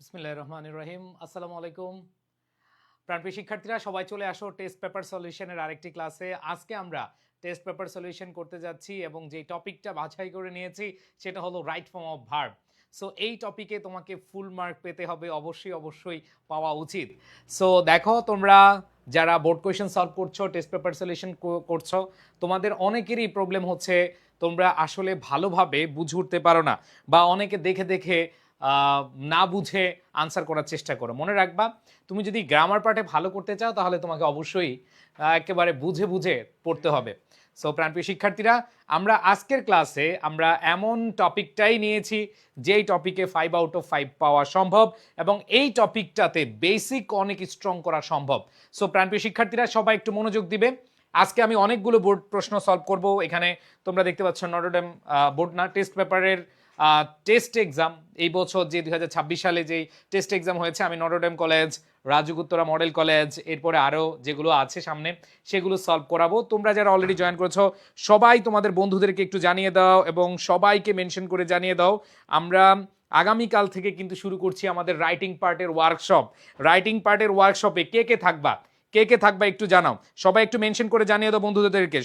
বিসমিল্লাহির রহমানির রহিম। আসসালামু আলাইকুম প্রাণপ্রিয় শিক্ষার্থীরা, সবাই চলে আসো টেস্ট পেপার সলিউশনের আরেকটি ক্লাসে। আজকে আমরা টেস্ট পেপার সলিউশন করতে যাচ্ছি এবং যে টপিকটা বাছাই করে নিয়েছি সেটা হলো right form of verb. So এই টপিকে তোমাকে ফুল মার্ক পেতে হবে, অবশ্যই পাওয়া উচিত। সো দেখো, তোমরা যারা বোর্ড কোয়েশ্চেন সলভ করছো, টেস্ট পেপার সলিউশন করছো, তোমাদের অনেকেরই প্রবলেম হচ্ছে তোমরা আসলে ভালোভাবে বুঝে উঠতে পারো না, বা অনেকে দেখে দেখে না বুঝে আনসার করার চেষ্টা করো। মনে রাখবা, তুমি যদি গ্রামার পার্টে ভালো করতে চাও তাহলে তোমাকে অবশ্যই একেবারে বুঝে বুঝে পড়তে হবে। সো প্রাণপ্রিয় শিক্ষার্থীরা, আমরা আজকের ক্লাসে আমরা এমন টপিকটাই নিয়েছি যেই টপিকে 5 আউট অফ 5 পাওয়া সম্ভব এবং এই টপিকটাতে বেসিক অনেক স্ট্রং করা সম্ভব। সো প্রাণপ্রিয় শিক্ষার্থীরা, সবাই একটু মনোযোগ দিবে। আজকে আমি অনেকগুলো বোর্ড প্রশ্ন সলভ করব। এখানে তোমরা দেখতে পাচ্ছ নটরডেম বোর্ড না, টেস্ট পেপারের টেস্ট এক্সাম এই বছর যে 2026 সালে যেই টেস্ট এক্সাম হয়েছে, আমি নটরডেম কলেজ, রাজুগুত্তরা মডেল কলেজ, এরপরে আরও যেগুলো আছে সামনে সেগুলো সলভ করাবো। তোমরা যারা অলরেডি জয়েন করেছো সবাই তোমাদের বন্ধুদেরকে একটু জানিয়ে দাও এবং সবাইকে মেনশন করে জানিয়ে দাও। আমরা আগামীকাল থেকে কিন্তু শুরু করছি আমাদের রাইটিং পার্টের ওয়ার্কশপ। রাইটিং পার্টের ওয়ার্কশপে কে কে থাকবা, একটু জানাও। সবাই একটু মেনশন করে জানিয়ে দাও বন্ধুদেরকে,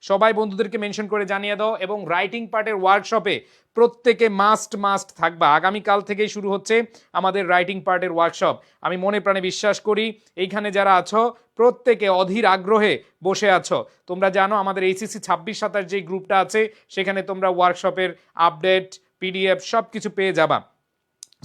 সবাই বন্ধুদেরকে মেনশন করে জানিয়ে দাও। এবং রাইটিং পার্টের ওয়ার্কশপে প্রত্যেকে মাস্ট থাকবা। আগামীকাল থেকেই শুরু হচ্ছে আমাদের রাইটিং পার্টের ওয়ার্কশপ। আমি মনে প্রাণে বিশ্বাস করি এইখানে যারা আছো প্রত্যেকে অধীর আগ্রহে বসে আছো। তোমরা জানো আমাদের এইচএসসি 26-27 যে গ্রুপটা আছে সেখানে তোমরা ওয়ার্কশপের আপডেট, পিডিএফ সব কিছু পেয়ে যাবা।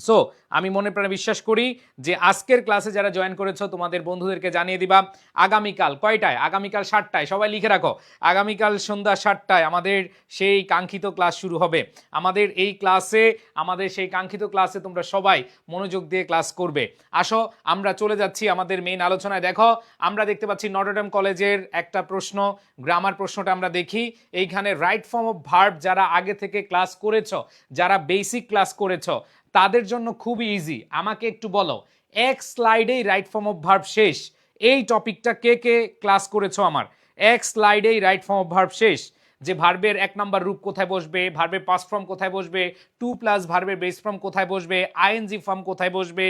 সো আমি মনে প্রাণে বিশ্বাস করি যে আজকের ক্লাসে যারা জয়েন করেছো তোমাদের বন্ধুদেরকে জানিয়ে দিবা আগামীকাল কয়টায়, আগামীকাল 7টায়, সবাই লিখে রাখো, আগামীকাল সন্ধ্যা 7টায় আমাদের সেই কাঙ্ক্ষিত ক্লাস শুরু হবে। আমাদের এই ক্লাসে, আমাদের সেই কাঙ্ক্ষিত ক্লাসে তোমরা সবাই মনোযোগ দিয়ে ক্লাস করবে। আসো আমরা চলে যাচ্ছি আমাদের মেইন আলোচনায়। দেখো, আমরা দেখতে পাচ্ছি নটরডেম কলেজের একটা প্রশ্ন, গ্রামার প্রশ্নটা আমরা দেখি। এইখানে রাইট ফর্ম অফ ভার্ব যারা আগে থেকে ক্লাস করেছো, যারা বেসিক ক্লাস করেছো তাদের জন্য খুবই ইজি। আমাকে একটু বলো, এক স্লাইডেই রাইট ফর্ম অফ ভার্ব শেষ। এই টপিকটা কে কে ক্লাস করেছো আমার? এক স্লাইডেই রাইট ফর্ম অফ ভার্ব শেষ। যে ভার্বের 1 নম্বর রূপ কোথায় বসবে, ভার্বের পাস্ট ফর্ম কোথায় বসবে, 2+ ভার্বের বেস ফর্ম কোথায় বসবে, আইএনজি ফর্ম কোথায় বসবে,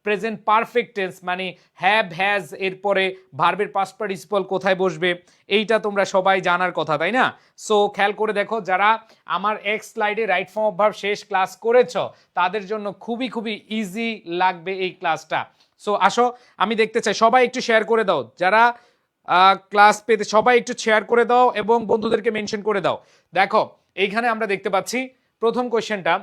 প্রেজেন্ট পারফেক্ট টেন্স মানে হ্যাভ হ্যাজ এরপরে ভার্বের পাস্ট পার্টিসিপল কোথায় বসবে, এইটা তোমরা সবাই জানার কথা, তাই না? সো খেয়াল করে দেখো, যারা আমার এক স্লাইডে রাইট ফর্ম অফ ভার্ব শেষ ক্লাস করেছো তাদের জন্য খুবই ইজি লাগবে এই ক্লাসটা। সো আসো আমি দেখতে চাই, সবাই একটু শেয়ার করে দাও, যারা ক্লাস পেতে সবাই একটু শেয়ার করে দাও এবং বন্ধুদেরকে মেনশন করে দাও। দেখো এইখানে আমরা দেখতে পাচ্ছি প্রথম কোশ্চেনটা,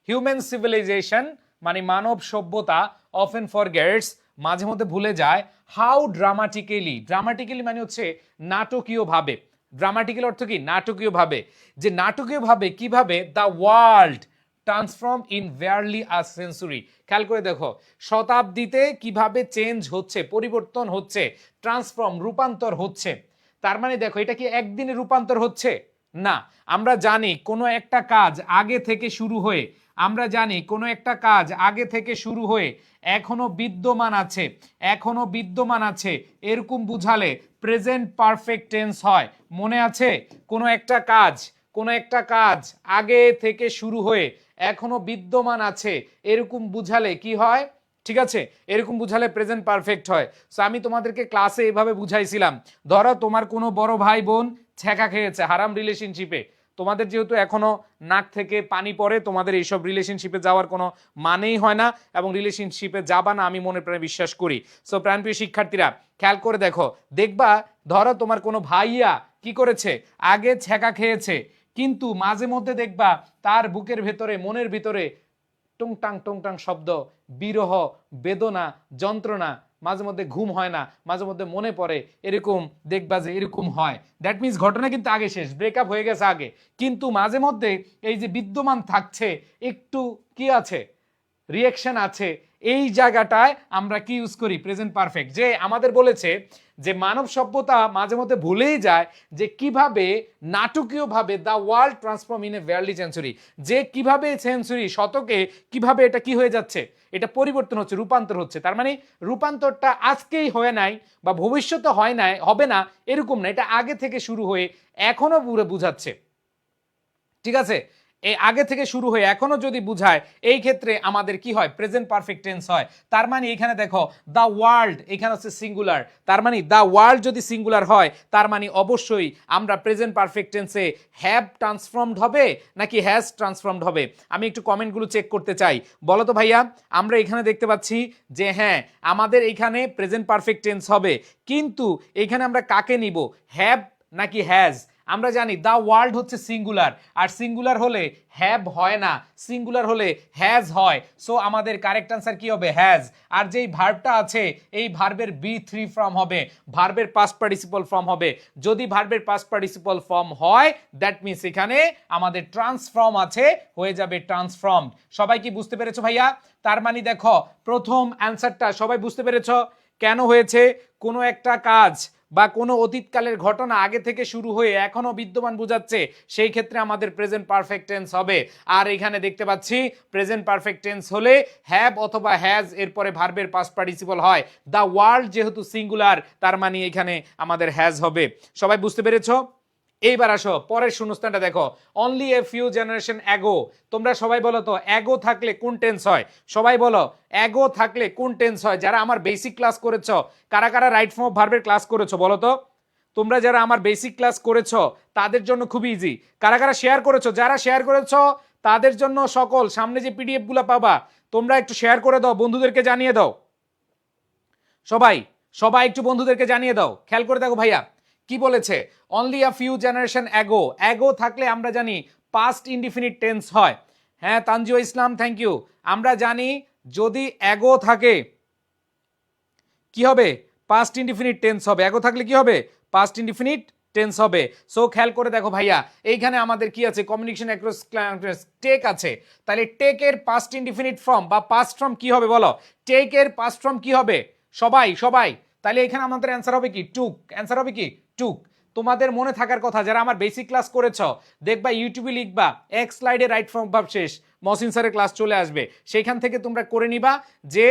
হিউম্যান সিভিলাইজেশন মানে মানব সভ্যতা অফেন ফরগেটস মাঝে মধ্যে ভুলে যায় হাউ ড্রামাটিক্যালি, ড্রামাটিক্যালি মানে হচ্ছে নাটকীয়ভাবে। ড্রামাটিক্যাল অর্থ কি? নাটকীয়ভাবে। যে নাটকীয়ভাবে কিভাবে the world transform in barely a century. খেয়াল করে দেখো, শতাব্দীতে কিভাবে চেঞ্জ হচ্ছে, পরিবর্তন হচ্ছে, ট্রান্সফর্ম রূপান্তর হচ্ছে। তার মানে দেখো, এটা কি একদিনে রূপান্তর হচ্ছে? না। আমরা জানি কোনো একটা কাজ আগে থেকে শুরু হয়ে, আমরা জানি কোনো একটা কাজ আগে থেকে শুরু হয়ে এখনো বিদ্যমান আছে এরকম বুঝালে প্রেজেন্ট পারফেক্ট টেন্স হয়। মনে আছে? কোনো একটা কাজ আগে থেকে শুরু হয়ে এখনো বিদ্যমান আছে এরকম বুঝালে কি হয়? ঠিক আছে, এরকম বুঝালে প্রেজেন্ট পারফেক্ট হয়। সো আমি তোমাদেরকে ক্লাসে এভাবে বুঝাইছিলাম, ধরো তোমার কোনো বড় ভাই বোন ছ্যাঁকা খেয়েছে হারাম রিলেশনশিপে, তোমাদের যেহেতু এখনো নাক থেকে পানি পড়ে, তোমাদের এইসব রিলেশনশিপে যাওয়ার কোনো মানেই হয় না এবং রিলেশনশিপে যাবা না, আমি মনে প্রাণে বিশ্বাস করি। সো প্রাণপ্রিয় শিক্ষার্থীরা খেয়াল করে দেখো, দেখবা ধরো তোমার কোনো ভাইয়া কি করেছে, আগে ছ্যাঁকা খেয়েছে, কিন্তু মাঝে মধ্যে দেখবা তার বুকের ভেতরে, মনের ভিতরে টুংটাং শব্দ, বিরহ, বেদনা, যন্ত্রণা, মাঝে মধ্যে ঘুম হয় না, মাঝে মধ্যে মনে পড়ে, এরকম দেখবা যে এরকম হয়। দ্যাট মিনস ঘটনা কিন্তু আগে শেষ, ব্রেকআপ হয়ে গেছে আগে, কিন্তু মাঝে মধ্যে এই যে বিদ্যমান থাকছে, একটু কি আছে, রিঅ্যাকশন আছে। এই জায়গাটায় আমরা কি ইউজ করি? Present perfect. যে আমাদের বলেছে যে মানব সভ্যতা মাঝে মধ্যে ভুলেই যায় যে কিভাবে নাটকীয়ভাবে the world transform in a barely century, যে কিভাবে সেঞ্চুরি, শতকে কিভাবে এটা কি হয়ে যাচ্ছে, এটা পরিবর্তন হচ্ছে, রূপান্তর হচ্ছে। তার মানে রূপান্তরটা আজকেই হয়ে নাই বা ভবিষ্যতে হয় নাই, হবে না এরকম না, এটা আগে থেকে শুরু হয়ে এখনো পুরো বুঝাচ্ছে। ঠিক আছে, এই আগে থেকে শুরু হয়ে এখনো যদি বুঝায়, এই ক্ষেত্রে আমাদের কি হয়, প্রেজেন্ট পারফেক্ট টেন্স হয়। তার মানে এখানে দেখো দ্য ওয়ার্ল্ড, এখানে হচ্ছে সিঙ্গুলার, তার মানে দ্য ওয়ার্ল্ড যদি সিঙ্গুলার হয় তার মানে অবশ্যই আমরা প্রেজেন্ট পারফেক্ট টেন্সে হ্যাভ ট্রান্সফর্মড হবে নাকি হ্যাজ ট্রান্সফর্মড হবে। আমি একটু কমেন্টগুলো চেক করতে চাই, বলো তো ভাইয়া। আমরা এখানে দেখতে পাচ্ছি যে হ্যাঁ আমাদের এখানে প্রেজেন্ট পারফেক্ট টেন্স হবে, কিন্তু এখানে আমরা কাকে নিব, হ্যাভ নাকি হ্যাজ। আমরা জানি দ্য ওয়ার্ল্ড হচ্ছে সিঙ্গুলার, আর সিঙ্গুলার হলে হ্যাভ হয় না, সিঙ্গুলার হলে হ্যাজ হয়। সো আমাদের কারেক্ট আনসার কি হবে, হ্যাজ। আর যেই ভার্বটা আছে এই ভার্বের B3 ফর্ম হবে, ভার্বের পাস্ট পার্টিসিপল ফর্ম হবে। যদি ভার্বের পাস্ট পার্টিসিপল ফর্ম হয় দ্যাট মিন্স এখানে আমাদের ট্রান্সফর্ম আছে, হয়ে যাবে ট্রান্সফর্মড। সবাই কি বুঝতে পেরেছো ভাইয়া? তার মানে দেখো প্রথম অ্যান্সারটা সবাই বুঝতে পেরেছো কেন হয়েছে, কোনো একটা কাজ বা কোনো অতীতকালের ঘটনা আগে থেকে শুরু হয়ে এখনো বিদ্যমান বোঝাচ্ছে, সেই ক্ষেত্রে আমাদের প্রেজেন্ট পারফেক্ট টেন্স হবে। আর এখানে দেখতে পাচ্ছি প্রেজেন্ট পারফেক্ট টেন্স হলে হ্যাভ অথবা হ্যাজ এরপরে ভার্বের পাস্ট পার্টিসিপল হয়। দ্য ওয়ার্ল্ড যেহেতু সিঙ্গুলার তার মানে এখানে আমাদের হ্যাজ হবে। সবাই বুঝতে পেরেছো? এইবার আসো পরের শূন্যস্থানটা দেখো, only a few generation ago. তোমরা সবাই বলো তো অ্যাগো থাকলে কোন টেন্স হয়, সবাই বলো অ্যাগো থাকলে কোন টেন্স হয়। যারা আমার বেসিক ক্লাস করেছো, কারা কারা রাইট ফর্ম অফ ভার্বের ক্লাস করেছো বলো তো। তোমরা যারা আমার বেসিক ক্লাস করেছো তাদের জন্য খুব ইজি। কারা কারা শেয়ার করেছো, যারা শেয়ার করেছো তাদের জন্য সকল সামনে যে পিডিএফ গুলো পাবা তোমরা একটু শেয়ার করে দাও, বন্ধুদেরকে জানিয়ে দাও। সবাই সবাই একটু বন্ধুদেরকে জানিয়ে দাও। খেয়াল করে দেখো ভাইয়া কি বলেছে, only a few generation ago. Ago থাকলে আমরা জানি পাস্ট ইনডিফিনিট টেন্স হয়। হ্যাঁ তানজিও ইসলাম থ্যাংক ইউ। আমরা জানি যদি অ্যাগো থাকে কি হবে, পাস্ট ইনডিফিনিট টেন্স হবে। অ্যাগো থাকলে কি হবে, পাস্ট ইনডিফিনিট টেন্স হবে। সো খেয়াল করে দেখো ভাইয়া এইখানে আমাদের কি আছে, কমিউনিকেশন অ্যাক্রস টেক আছে। তাহলে টেকের পাস্ট ইনডিফিনিট ফর্ম বা পাস্ট ফর্ম কি হবে বলো, টেকের পাস্ট ফর্ম কি হবে সবাই সবাই। তাহলে এখানে আমাদের অ্যান্সার হবে কি, টুক। অ্যান্সার হবে কি, টুক। তোমাদের মনে থাকার কথা যারা আমার বেসিক ক্লাস করেছ, দেখবা ইউটিউবে লিখবা এক স্লাইডে রাইট ফর্ম ভাব শেষ, মহসিন স্যারের ক্লাস চলে আসবে, সেইখান থেকে তোমরা করে নিবা যে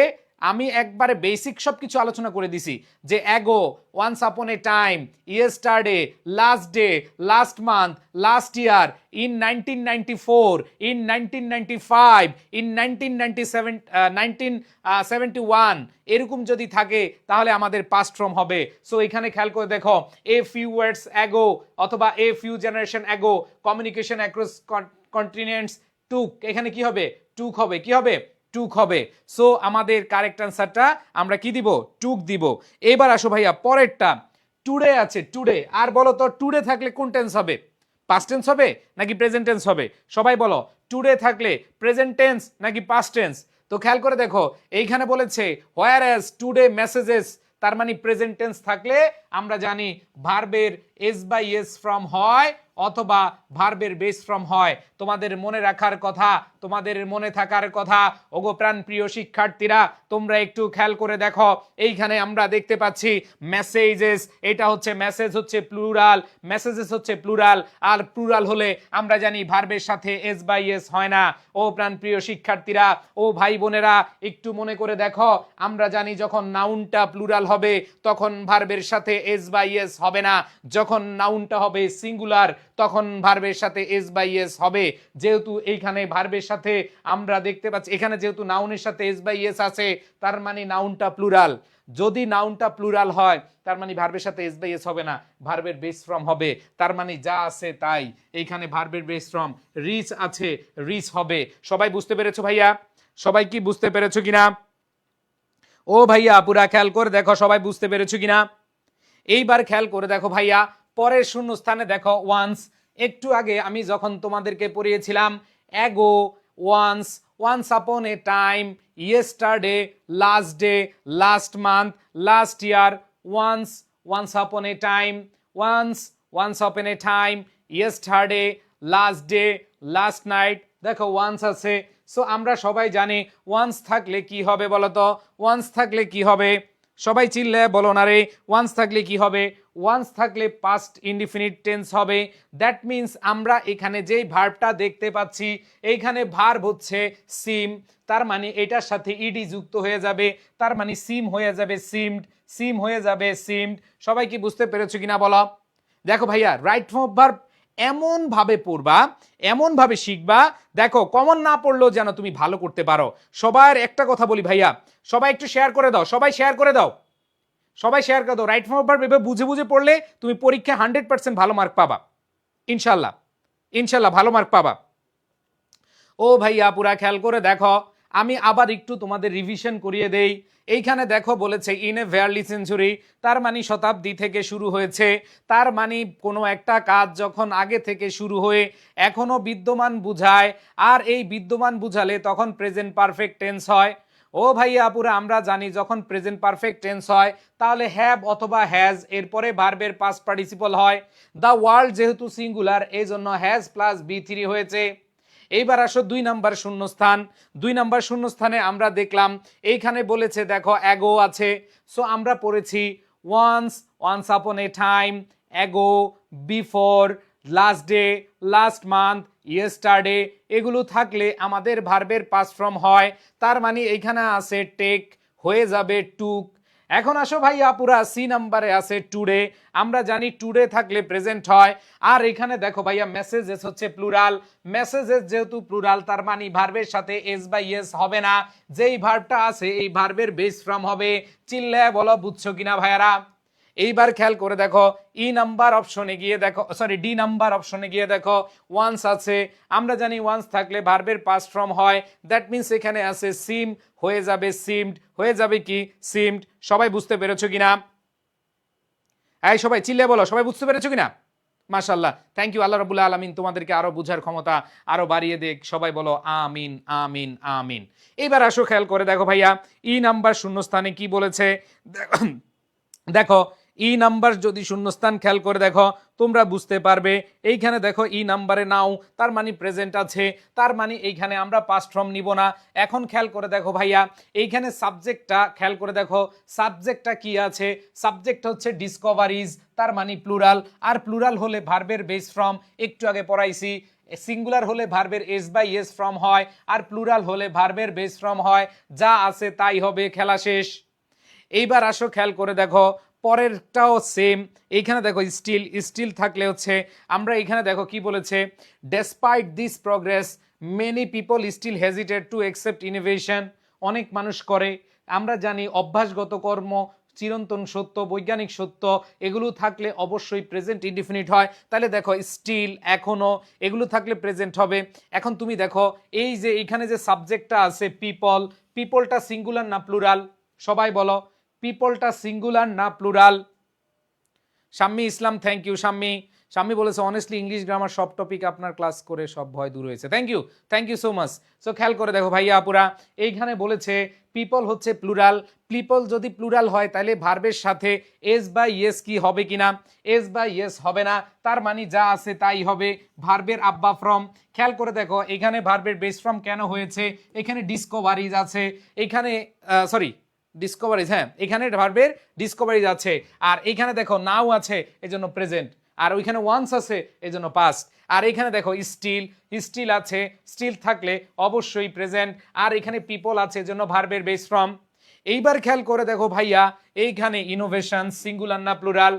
আমি একবারে বেসিক সব কিছু আলোচনা করে দিছি। যে ago, once upon a time, yesterday, last day, last month, last year, in 1994, in 1995, in 1971 এরকম যদি থাকে তাহলে আমাদের পাস্ট ফর্ম হবে। সো এখানে খেয়াল করে দেখো এ ফিউ ওয়ার্ডস অ্যাগো অথবা a few generation ago, communication across continents took, এখানে কি হবে, টুক হবে। কি হবে, টুক হবে। সো আমাদের কারেক্ট আনসারটা আমরা কি দিব, টুক দিব। এবার আসো ভাইয়া পরেরটা, টুডে আছে, টুডে। আর বলো তো টুডে থাকলে কোন টেন্স হবে, পাস্ট টেন্স হবে নাকি প্রেজেন্ট টেন্স হবে, সবাই বলো টুডে থাকলে প্রেজেন্ট টেন্স নাকি পাস্ট টেন্স। তো খেয়াল করে দেখো এইখানে বলেছে হোয়ার অ্যাজ টুডে মেসেজেস, তার মানে প্রেজেন্ট টেন্স থাকলে আমরা জানি ভার্বের এস বাই এস ফর্ম হয় অথবা ভার্বের বেস ফর্ম হয়। তোমাদের মনে রাখার কথা, তোমাদের মনে থাকার কথা ওগো প্রাণ প্রিয় শিক্ষার্থীরা, তোমরা একটু খেয়াল করে দেখো এইখানে আমরা দেখতে পাচ্ছি মেসেজেস, এটা হচ্ছে মেসেজ হচ্ছে প্লুরাল, মেসেজেস হচ্ছে প্লুরাল, আর প্লুরাল হলে আমরা জানি ভার্বের সাথে এস বাই এস হয় না। ও প্রাণ প্রিয় শিক্ষার্থীরা, ও ভাই বোনেরা একটু মনে করে দেখো, আমরা জানি যখন নাউনটা প্লুরাল হবে তখন ভার্বের সাথে এস বাই এস হবে না, যখন নাউনটা হবে সিঙ্গুলার তখন ভার্বের সাথে এস বাই এস হবে। যেহেতু এইখানে ভার্বের সাথে আমরা দেখতে পাচ্ছি, এখানে যেহেতু নাউনের সাথে এস বাই এস আছে তার মানে নাউনটা প্লুরাল। যদি নাউনটা প্লুরাল হয় তার মানে ভার্বের সাথে এস বাই এস হবে না, ভার্বের বেস ফর্ম হবে। তার মানে যা আছে তাই, এইখানে ভার্বের বেস ফর্ম রিচ আছে, রিচ হবে। সবাই বুঝতে পেরেছো ভাইয়া? সবাই কি বুঝতে পেরেছো কিনা? ও ভাইয়া পুরা খেয়াল করে দেখো সবাই বুঝতে পেরেছো কিনা। এইবার খেয়াল করে দেখো ভাইয়া পরের শূন্য স্থানে দেখো ওয়ান্স। একটু আগে আমি যখন তোমাদেরকে পড়িয়েছিলাম ago, once, once upon a time, yesterday, last day, last month, last year, once, once upon a time, once, once upon a time, yesterday, last day, last night, দেখো ওয়ান্স আছে। সো আমরা সবাই জানি ওয়ান্স থাকলে কি হবে বলতো, once থাকলে কি হবে, সবাই চিল্লে বলো না রে, ওয়ান্স থাকলে কি হবে, ওয়ান্স থাকলে পাস্ট ইনডিফিনিট টেন্স হবে। দ্যাট মিন্স আমরা এখানে যেই ভার্বটা দেখতে পাচ্ছি এইখানে ভার্ব হচ্ছে সিম, তার মানে এটার সাথে ইডি যুক্ত হয়ে যাবে, তার মানে সিম হয়ে যাবে সিমড, সিম হয়ে যাবে সিমড। সবাই কি বুঝতে পেরেছো কিনা বলো? দেখো ভাইয়া রাইট ফর্ম অফ ভার্ব এমন ভাবে পড়বা, এমন ভাবে শিখবা, দেখো কমন না পড়লেও যেন তুমি ভালো করতে পারো। সবার একটা কথা বলি ভাইয়া, সবাই একটু শেয়ার করে দাও, সবাই শেয়ার করে দাও, সবাই শেয়ার করে দাও। রাইট ফ্রম ভার্ব এভাবে বুঝে বুঝে পড়লে তুমি পরীক্ষায় 100% ভালো মার্ক পাবা, ইনশাল্লাহ, ইনশাল্লাহ ভালো মার্ক পাবা। ও ভাইয়া পুরা খেয়াল করে দেখো, আমি আবার একটু তোমাদের রিভিশন করিয়ে দেই। এইখানে দেখো বলেছে ইন এ ভেয়ারলি সেঞ্চুরি, তার মানে শতাব্দী থেকে শুরু হয়েছে, তার মানে কোনো একটা কাজ যখন আগে থেকে শুরু হয়ে এখনো বিদ্যমান বুঝায়, আর এই বিদ্যমান বুঝালে তখন প্রেজেন্ট পারফেক্ট টেন্স হয়। ও ভাইয়া আপুরা আমরা জানি যখন প্রেজেন্ট পারফেক্ট টেন্স হয় তাহলে হ্যাভ অথবা হ্যাজ এরপরে ভার্বের পাস্ট পার্টিসিপল হয়। দ্য ওয়ার্ল্ড যেহেতু সিঙ্গুলার এই জন্য হ্যাজ প্লাস বি3 হয়েছে। এইবার আসো 2 নাম্বার শূন্যস্থান। 2 নাম্বার শূন্যস্থানে আমরা দেখলাম এইখানে বলেছে দেখো অ্যাগো আছে, সো আমরা পড়েছি once, once upon a time, ago, before, last day, last month, yesterday, এগুলো থাকলে আমাদের ভার্বের পাস্ট ফর্ম হয়। তার মানে এইখানে আছে টেক, হয়ে যাবে টুক। এখন আসো ভাইয়া পুরা সি নাম্বারে আছে টুডে, আমরা জানি টুডে থাকলে প্রেজেন্ট হয়। আর এখানে দেখো ভাইয়া মেসেজেস হচ্ছে প্লুরাল, মেসেজেস যেহেতু প্লুরাল তার মানে ভার্বের সাথে এস বা ইয়েস হবে না, যেই ভার্বটা আছে এই ভার্বের বেস ফর্ম হবে। চিল্লায় বলো বুঝছো কিনা ভাইয়ারা? এইবার খেয়াল করে দেখো ই নাম্বার অপশনে গিয়ে দেখো, সরি ডি নাম্বার অপশনে গিয়ে দেখো ওয়ান্স আছে, আমরা জানি ওয়ান্স থাকলে ভার্বের পাস্ট ফর্ম হয়, দ্যাট মিন্স এখানে আছে সিম, হয়ে যাবে সিমড, হয়ে যাবে কি সিমড। সবাই বুঝতে পেরেছো কিনা? এই সবাই চিল্লে বলো সবাই বুঝতে পেরেছো কিনা? মাশাআল্লাহ, থ্যাংক ইউ। আল্লাহ রাব্বুল আলামিন তোমাদেরকে আরো বুঝার ক্ষমতা আরো বাড়িয়ে দেখ, সবাই বলো আমিন আমিন আমিন। এবার আসো খেয়াল করে দেখো ভাইয়া ই নাম্বার শূন্যস্থানে কি বলেছে, দেখো ই নাম্বার যদি শূন্যস্থান খেয়াল করে দেখো তোমরা বুঝতে পারবে। এইখানে দেখো ই নাম্বারে নাও তার মানে প্রেজেন্ট আছে, তার মানে এইখানে আমরা পাস্ট ফর্ম নিব না। এখন খেয়াল করে দেখো ভাইয়া এইখানে সাবজেক্টটা খেয়াল করে দেখো, সাবজেক্টটা কি আছে, সাবজেক্ট হচ্ছে ডিসকভারিজ, তার মানে প্লুরাল, আর প্লুরাল হলে ভার্বের বেস ফর্ম, একটু আগে পড়াইছি। সিঙ্গুলার হলে ভার্বের এস বাই এস ফর্ম হয়, আর প্লুরাল হলে ভার্বের বেস ফর্ম হয়। যা আছে তাই হবে, খেলা শেষ। এইবার আসো খেয়াল করে দেখো পরেরটাও সেম। এইখানে দেখো স্টিল, স্টিল থাকলে হচ্ছে আমরা এখানে দেখো কি বলেছে, despite this progress many people still hesitate to accept innovation, অনেক মানুষ করে, আমরা জানি অভ্যাসগত কর্ম চিরন্তন সত্য, বৈজ্ঞানিক সত্য, এগুলো থাকলে অবশ্যই প্রেজেন্ট ইনডিফিনিট হয়। তাহলে দেখো স্টিল, এখনো, এগুলো থাকলে প্রেজেন্ট হবে। এখন তুমি দেখো এই যে এখানে যে সাবজেক্টটা আছে পিপল, পিপলটা সিঙ্গুলার না প্লুরাল? সবাই বলো পিপলটা সিঙ্গুলার না plural? Shammi Islam, thank you Shammi. Shammi বলেছে অনেস্টলি ইংলিশ গ্রামার সব টপিক আপনার ক্লাস করে সব ভয় দূর হয়েছে, thank you so much. So খেয়াল করে দেখো ভাইয়া আপুরা এইখানে বলেছে পিপল হচ্ছে প্লুরাল, পিপল যদি প্লুরাল হয় তাহলে ভার্বের সাথে এস বা ইয়েস কি হবে কিনা, এস বা ইয়েস হবে না, তার মানে যা আছে তাই হবে, ভার্বের আব্বা ফর্ম। খেয়াল করে দেখো এখানে ভার্বের বেস ফর্ম কেন হয়েছে, এখানে ডিসকভারিজ আছে, এখানে সরি ডিসকভারিজ, হ্যাঁ এখানে ভার্বের ডিসকভারিজ আছে, আর এখানে দেখো নাও আছে এজন্য প্রেজেন্ট, আর ওইখানে ওয়ান্স আছে এজন্য পাস্ট, আর এখানে দেখো স্টিল, স্টিল আছে, স্টিল থাকলে অবশ্যই প্রেজেন্ট, আর এখানে পিপল আছে এজন্য ভার্বের বেস ফর্ম। এইবার খেয়াল করে দেখো ভাইয়া এইখানে ইনোভেশন সিঙ্গুলার না প্লুরাল,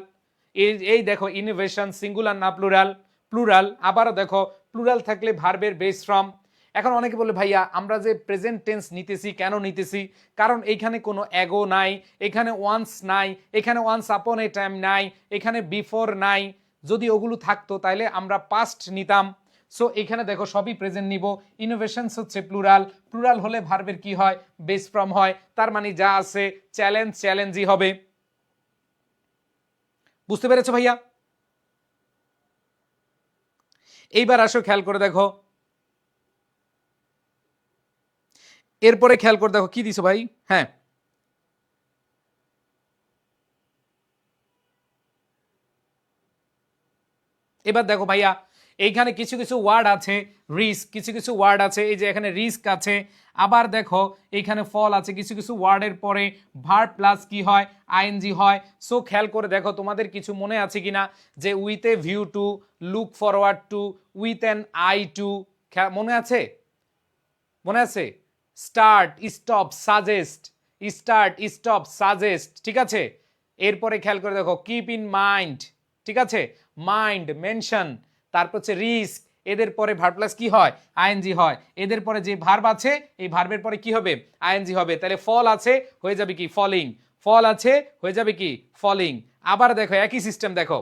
এই দেখো ইনোভেশন সিঙ্গুলার না প্লুরাল, প্লুরাল, আবারও দেখো প্লুরাল থাকলে ভার্বের বেস ফর্ম। এখন অনেকে বলে ভাইয়া আমরা যে প্রেজেন্ট টেন্স নিতেছি কেন নিতেছি, কারণ এইখানে কোনো অ্যাগো নাই, এখানে ওয়ান্স নাই, এখানে ওয়ান্স আপন এ টাইম নাই, এখানে বিফোর নাই, যদি ওগুলো থাকতো তাহলে আমরা পাস্ট নিতাম। সো এখানে দেখো সবই প্রেজেন্ট নিব। ইনোভেশনস হচ্ছে প্লুরাল, প্লুরাল হলে ভার্বের কি হয় বেস ফর্ম হয়, তার মানে যা আছে চ্যালেঞ্জ, চ্যালেঞ্জই হবে। বুঝতে পেরেছো ভাইয়া? এইবার আসো খেয়াল করে দেখো এরপরে খেয়াল করে দেখো কি দিছো ভাই, হ্যাঁ এবার দেখো ভাইয়া এইখানে কিছু কিছু ওয়ার্ড আছে, রিস্ক, কিছু কিছু ওয়ার্ড আছে, এই যে এখানে রিস্ক আছে, আবার দেখো এইখানে ফল আছে, কিছু কিছু ওয়ার্ডের পরে ভার্ব প্লাস কি হয় আইএনজি হয়। সো খেয়াল করে দেখো তোমাদের কিছু মনে আছে কিনা, যে with a view to, look forward to, with an eye to, মনে আছে? মনে আছে? Start, stop, suggest, start, stop, suggest, ঠিক আছে। এরপরে খেয়াল করে দেখো কিপ ইন মাইন্ড, ঠিক আছে, মাইন্ড, মেনশন, তারপর হচ্ছে রিস্ক, এদের পরে ভার্ব প্লাস কি হয়, আইএনজি হয়। এদের পরে যে ভার্ব আছে এই ভার্বের পরে কি হবে, আইএনজি হবে। তাহলে ফল আছে হয়ে যাবে কি ফলিং, ফল আছে হয়ে যাবে কি ফলিং। আবার দেখো একই সিস্টেম, দেখো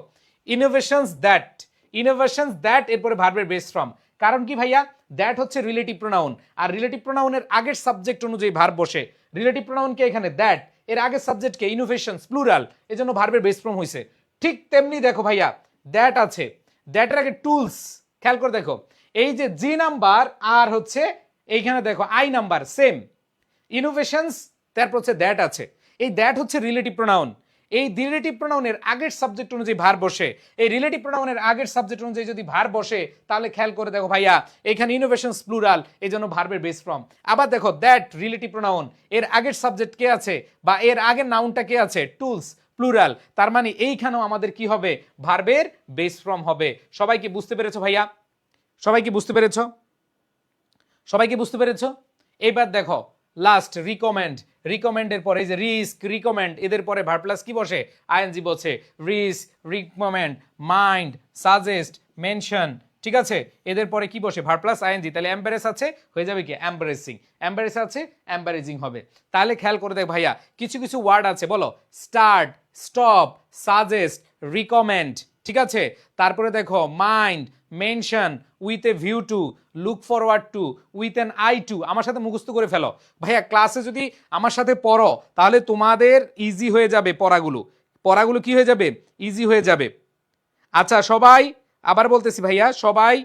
ইনোভেশনস দ্যাট, ইনোভেশনস দ্যাট এরপরে ভার্বের বেস ফর্ম। কারণ কি ভাইয়া, দ্যাট হচ্ছে রিলেটিভ প্রোনাউন, আর রিলেটিভ প্রোনাউনের আগের সাবজেক্ট অনুযায়ী ভার্ব বসে। রিলেটিভ প্রোনাউন কে এখানে দ্যাট, এর আগের সাবজেক্টকে ইনোভেশনস প্লুরাল, এজন্য ভার্বের বেস ফর্ম হইছে। ঠিক তেমনি দেখো ভাইয়া দ্যাট আছে, দ্যাটের আগে টুলস, খেয়াল করে দেখো এই যে জি নাম্বার আর হচ্ছে এইখানে দেখো আই নাম্বার সেম, ইনোভেশনস তারপর হচ্ছে দ্যাট আছে। এই দ্যাট হচ্ছে রিলেটিভ প্রোনাউন, এই রিলেটিভ প্রোনাউনের আগের সাবজেক্ট অনুযায়ী ভার বসে। এই রিলেটিভ প্রোনাউনের আগের সাবজেক্ট অনুযায়ী যদি ভার বসে তাহলে খেয়াল করে দেখো ভাইয়া এখানে ইনোভেশনস প্লুরাল, এই জন্য ভার্বের বেস ফর্ম। আবার দেখো দ্যাট রিলেটিভ প্রোনাউন, এর আগের সাবজেক্ট কে আছে বা এর আগের নাউনটা কে আছে, টুলস প্লুরাল, তার মানে এইখানেও আমাদের কি হবে, ভার্বের বেস ফর্ম হবে। সবাই কি বুঝতে পেরেছো ভাইয়া, সবাই কি বুঝতে পেরেছো, সবাই কি বুঝতে পেরেছো? এবার দেখো লাস্ট রিকমেন্ড, রিকমেন্ডের পরে এই যে রিস্ক রিকমেন্ড, এদের পরে ভার্ব প্লাস কি বসে, আইএনজি বসে। Risk recommend mind suggest mention, ঠিক আছে, এদের পরে কি বসে, ভার্ব প্লাস আইএনজি। তাহলে এম্বারেস আছে হয়ে যাবে কি এম্বারেসিং, এম্বারেস আছে এম্বারেজিং হবে। তাহলে খেয়াল করে দেখ ভাইয়া কিছু কিছু ওয়ার্ড আছে, বলো স্টার্ট, স্টপ, সাজেস্ট, রিকমেন্ড, ঠিক আছে। তারপরে দেখো mind, mention, with a view to, look forward to, with an eye to. আমার সাথে মুখস্থ করে ফেলো ভাইয়া, ক্লাসে যদি আমার সাথে পড়ো তাহলে তোমাদের ইজি হয়ে যাবে, পড়াগুলো পড়াগুলো কি হয়ে যাবে, ইজি হয়ে যাবে। আচ্ছা সবাই, আবার বলতেছি ভাইয়া সবাই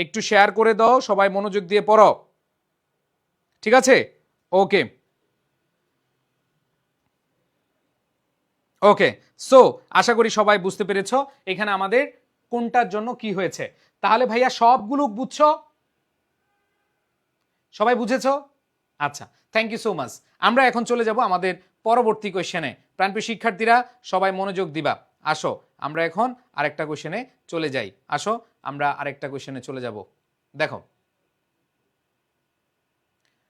একটু শেয়ার করে দাও, সবাই মনোযোগ দিয়ে পড়ো, ঠিক আছে। ওকে ওকে, সো আশা করি সবাই বুঝতে পেরেছো এখানে আমাদের কোনটার জন্য কি হয়েছে। তাহলে ভাইয়া সবগুলো বুঝছো, সবাই বুঝেছো? আচ্ছা থ্যাংক ইউ সো মাচ। আমরা এখন চলে যাব আমাদের পরবর্তী কোয়েশ্চেনে। প্রাণপ্রিয় শিক্ষার্থীরা সবাই মনোযোগ দিবা, আসো আমরা এখন আরেকটা কোয়েশ্চেনে চলে যাই। আসো আমরা আরেকটা কোয়েশ্চেনে চলে যাব। দেখো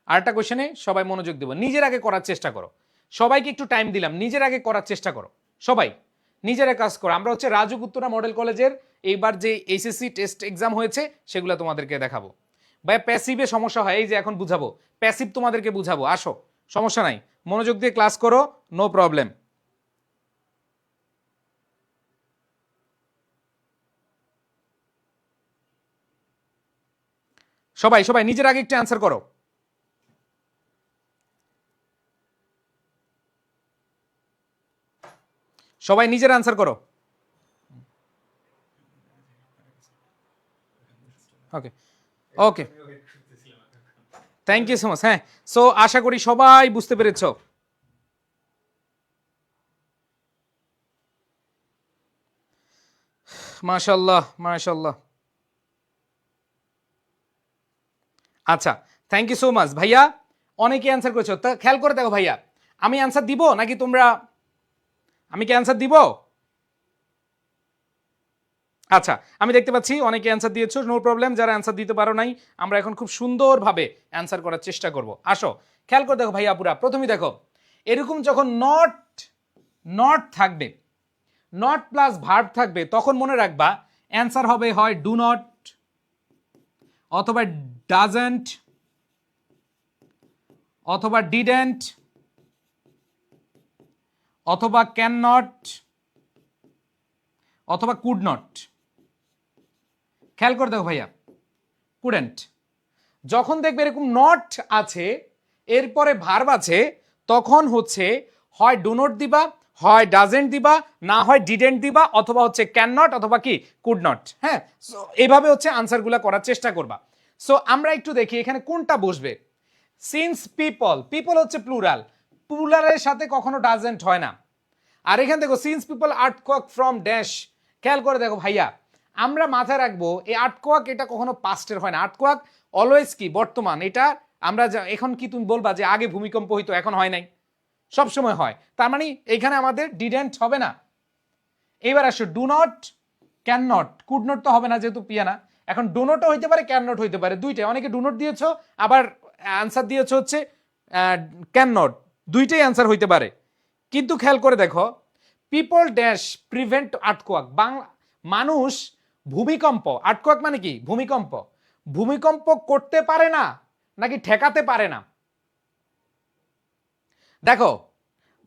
আরেকটা কোয়েশ্চেনে সবাই মনোযোগ দিব, নিজের আগে করার চেষ্টা করো। সবাইকে একটু টাইম দিলাম, নিজের আগে করার চেষ্টা করো, সবাই নিজেরা কাজ করো। আমরা হচ্ছে রাজুক উত্তরা মডেল কলেজের এইবার যে এইচএসসি টেস্ট এক্সাম হয়েছে সেগুলো তোমাদেরকে দেখাবো। ভাই প্যাসিভে সমস্যা হয়, এই যে এখন বুঝাবো প্যাসিভ তোমাদেরকে বুঝাবো, আসো সমস্যা নাই, মনোযোগ দিয়ে ক্লাস করো, নো প্রবলেম। সবাই সবাই নিজের আগে একটু অ্যান্সার করো। সবাই নিজের অ্যান্সার করো। ওকে ওকে, থ্যাংক ইউ সো মাচ। হ্যাঁ, সো আশা করি সবাই বুঝতে পেরেছো। মাশাআল্লাহ মাশাআল্লাহ। আচ্ছা থ্যাংক ইউ সো মাচ ভাইয়া, অনেকে অ্যান্সার করেছো। তা খেয়াল করে দেখো ভাইয়া, আমি অ্যান্সার দিব নাকি তোমরা, আমি কি অ্যান্সার দিব? আচ্ছা আমি দেখতে পাচ্ছি অনেকে অ্যান্সার দিয়েছো, নো প্রবলেম। যারা অ্যান্সার দিতে পারো নাই আমরা এখন খুব সুন্দরভাবে অ্যান্সার করার চেষ্টা করব। আসো খেয়াল করে দেখো ভাইয়া আপুরা, প্রথমেই দেখো এরকম যখন নট, নট থাকবে, নট প্লাস ভার্ব থাকবে তখন মনে রাখবা অ্যান্সার হবে হয় ডু নট, অথবা ডাজেন্ট, অথবা ডিডেন্ট, অথবা ক্যান নট, অথবা কুড নট। খেয়াল করে দেখো ভাইয়া কুডেন্ট, যখন দেখবে এরকম নট আছে এরপরে ভার্ব আছে তখন হচ্ছে হয় ডু নট দিবা, হয় ডাজেন্ট দিবা, না হয় ডিডেন্ট দিবা, অথবা হচ্ছে ক্যান নট, অথবা কি কুড নট। হ্যাঁ, সো এইভাবে হচ্ছে আনসারগুলো করার চেষ্টা করবা। সো আমরা একটু দেখি এখানে কোনটা বসবে। সিন্স পিপল, পিপল হচ্ছে প্লুরাল, প্লুরালের সাথে কখনো ডাজেন্ট হয় না। আর এখানে দেখো since people art quack from dash, খেয়াল করে দেখো ভাইয়া আমরা মাথায় রাখবো এই আর্ট কোয়াক এটা কখনো পাস্টের হয় না, আর্ট কোয়াক অলওয়েজ কি বর্তমান। এটা আমরা এখন কি তুমি বলবা যে আগে ভূমিকম্প হইতো এখন হয় নাই, সব সময় হয়, তার মানে এখানে আমাদের ডিডেন্ট হবে না। এবার আসো do not, can not, could not তো হবে না যেহেতু পিয়ানা। এখন ডু নটও হইতে পারে ক্যান নট হইতে পারে, দুইটাই। অনেকে ডু নট দিয়েছো আবার অ্যান্সার দিয়েছো হচ্ছে ক্যান নট, দুইটাই অ্যান্সার হইতে পারে। কিন্তু খেয়াল করে দেখো people dash prevent earthquake, Bangla মানুষ ভূমিকম্প, আর্থকোয়েক মানে কি? ভূমিকম্প। ভূমিকম্প করতে পারে না নাকি ঠেকাতে পারে না? দেখো,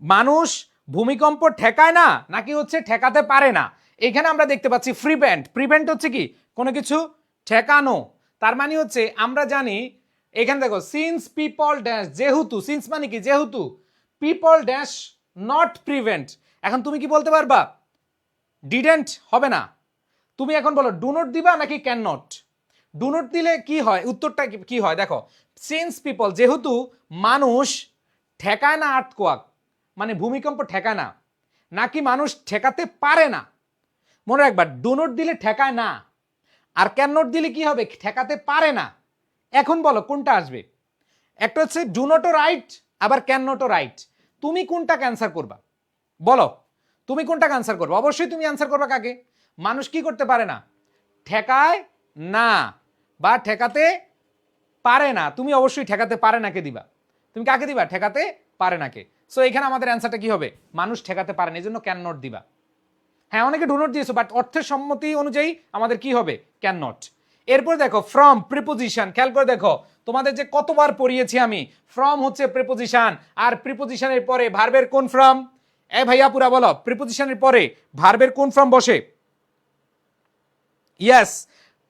মানুষ ভূমিকম্প ঠেকায় না নাকি হচ্ছে ঠেকাতে পারে না? এখানে আমরা দেখতে পাচ্ছি প্রিভেন্ট। প্রিভেন্ট হচ্ছে কি? কোনো কিছু ঠেকানো। তার মানে হচ্ছে আমরা জানি, এখানে দেখো সিন্স পিপল ড্যাশ, যেহেতু, সিন্স মানে কি? যেহেতু পিপল ড্যাশ নট প্রিভেন্ট। এখন তুমি কি বলতে পারবা? ডিডেন্ট হবে না। তুমি এখন বলো ডু নট দিবা নাকি ক্যান নট? ডু নট দিলে কি হয়? উত্তরটা কি হয় দেখো, সিন্স পিপল, যেহেতু মানুষ ঠেকায় না আর্থকোয়াক, মানে ভূমিকম্প ঠেকায় না, নাকি মানুষ ঠেকাতে পারে না? মনে রাখবা, ডু নট দিলে ঠেকায় না, আর ক্যান নট দিলে কি হবে? ঠেকাতে পারে না। এখন বলো কোনটা আসবে? একটা হচ্ছে ডু নটও রাইট, আবার ক্যান নটও রাইট। তুমি কোনটা ক্যান্সার করবা? বলো, তুমি কোনটা ক্যান্সার করবে? অবশ্যই তুমি অ্যান্সার করবা কাকে? মানুষ কি করতে পারে না? ঠেকায় না বা ঠেকাতে পারে না। তুমি অবশ্যই ঠেকাতে পারে নাকে দিবা। তুমি কাকে দিবা? ঠেকাতে পারে নাকে। সো এখানে আমাদের অ্যান্সারটা কি হবে? মানুষ ঠেকাতে পারে না, এই জন্য ক্যান নট দিবা। হ্যাঁ, অনেকে ডু নট দিয়েছো, বাট অর্থের সম্মতি অনুযায়ী আমাদের কি হবে? Can not. এরপর দেখো ফ্রম, প্রিপোজিশন। খেয়াল করে দেখো, তোমাদের যে কতবার পড়িয়েছি আমি, ফ্রম হচ্ছে প্রিপোজিশন, আর প্রিপোজিশনের পরে ভার্বের কোন ফর্ম? এ ভাইয়া পুরা বলো, প্রিপোজিশনের পরে ভার্বের কোন ফর্ম বসে? ইয়েস,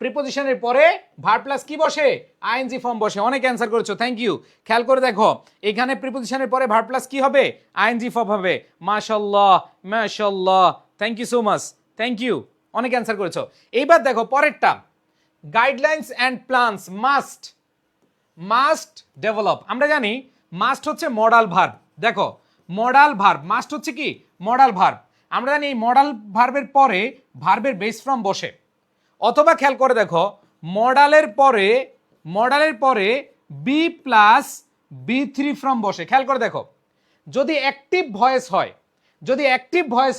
প্রিপোজিশনের পরে ভার্ব প্লাস কি বসে? আইএনজি ফর্ম বসে। অনেক অ্যান্সার করেছো, থ্যাংক ইউ। খেয়াল করে দেখো, এখানে প্রিপোজিশনের পরে ভার্ব প্লাস কি হবে? আইএনজি ফর্ম হবে। মাশাআল্লাহ, মাশাআল্লাহ, thank you so much, thank you. অনেক অ্যান্সার করেছো। এইবার দেখো পরেরটা, guidelines and plans must, must develop. আমরা জানি মাস্ট হচ্ছে মডাল ভার্ব। দেখো, মডাল ভার্ব, মাস্ট হচ্ছে কি? Modal verb. আমরা জানি এই মডাল ভার্বের পরে ভার্বের বেস ফর্ম বসে, অথবা খেয়াল করে দেখো, মডালের পরে বি প্লাস বি3 ফর্ম বসে। খেয়াল করে দেখো, যদি অ্যাক্টিভ ভয়েস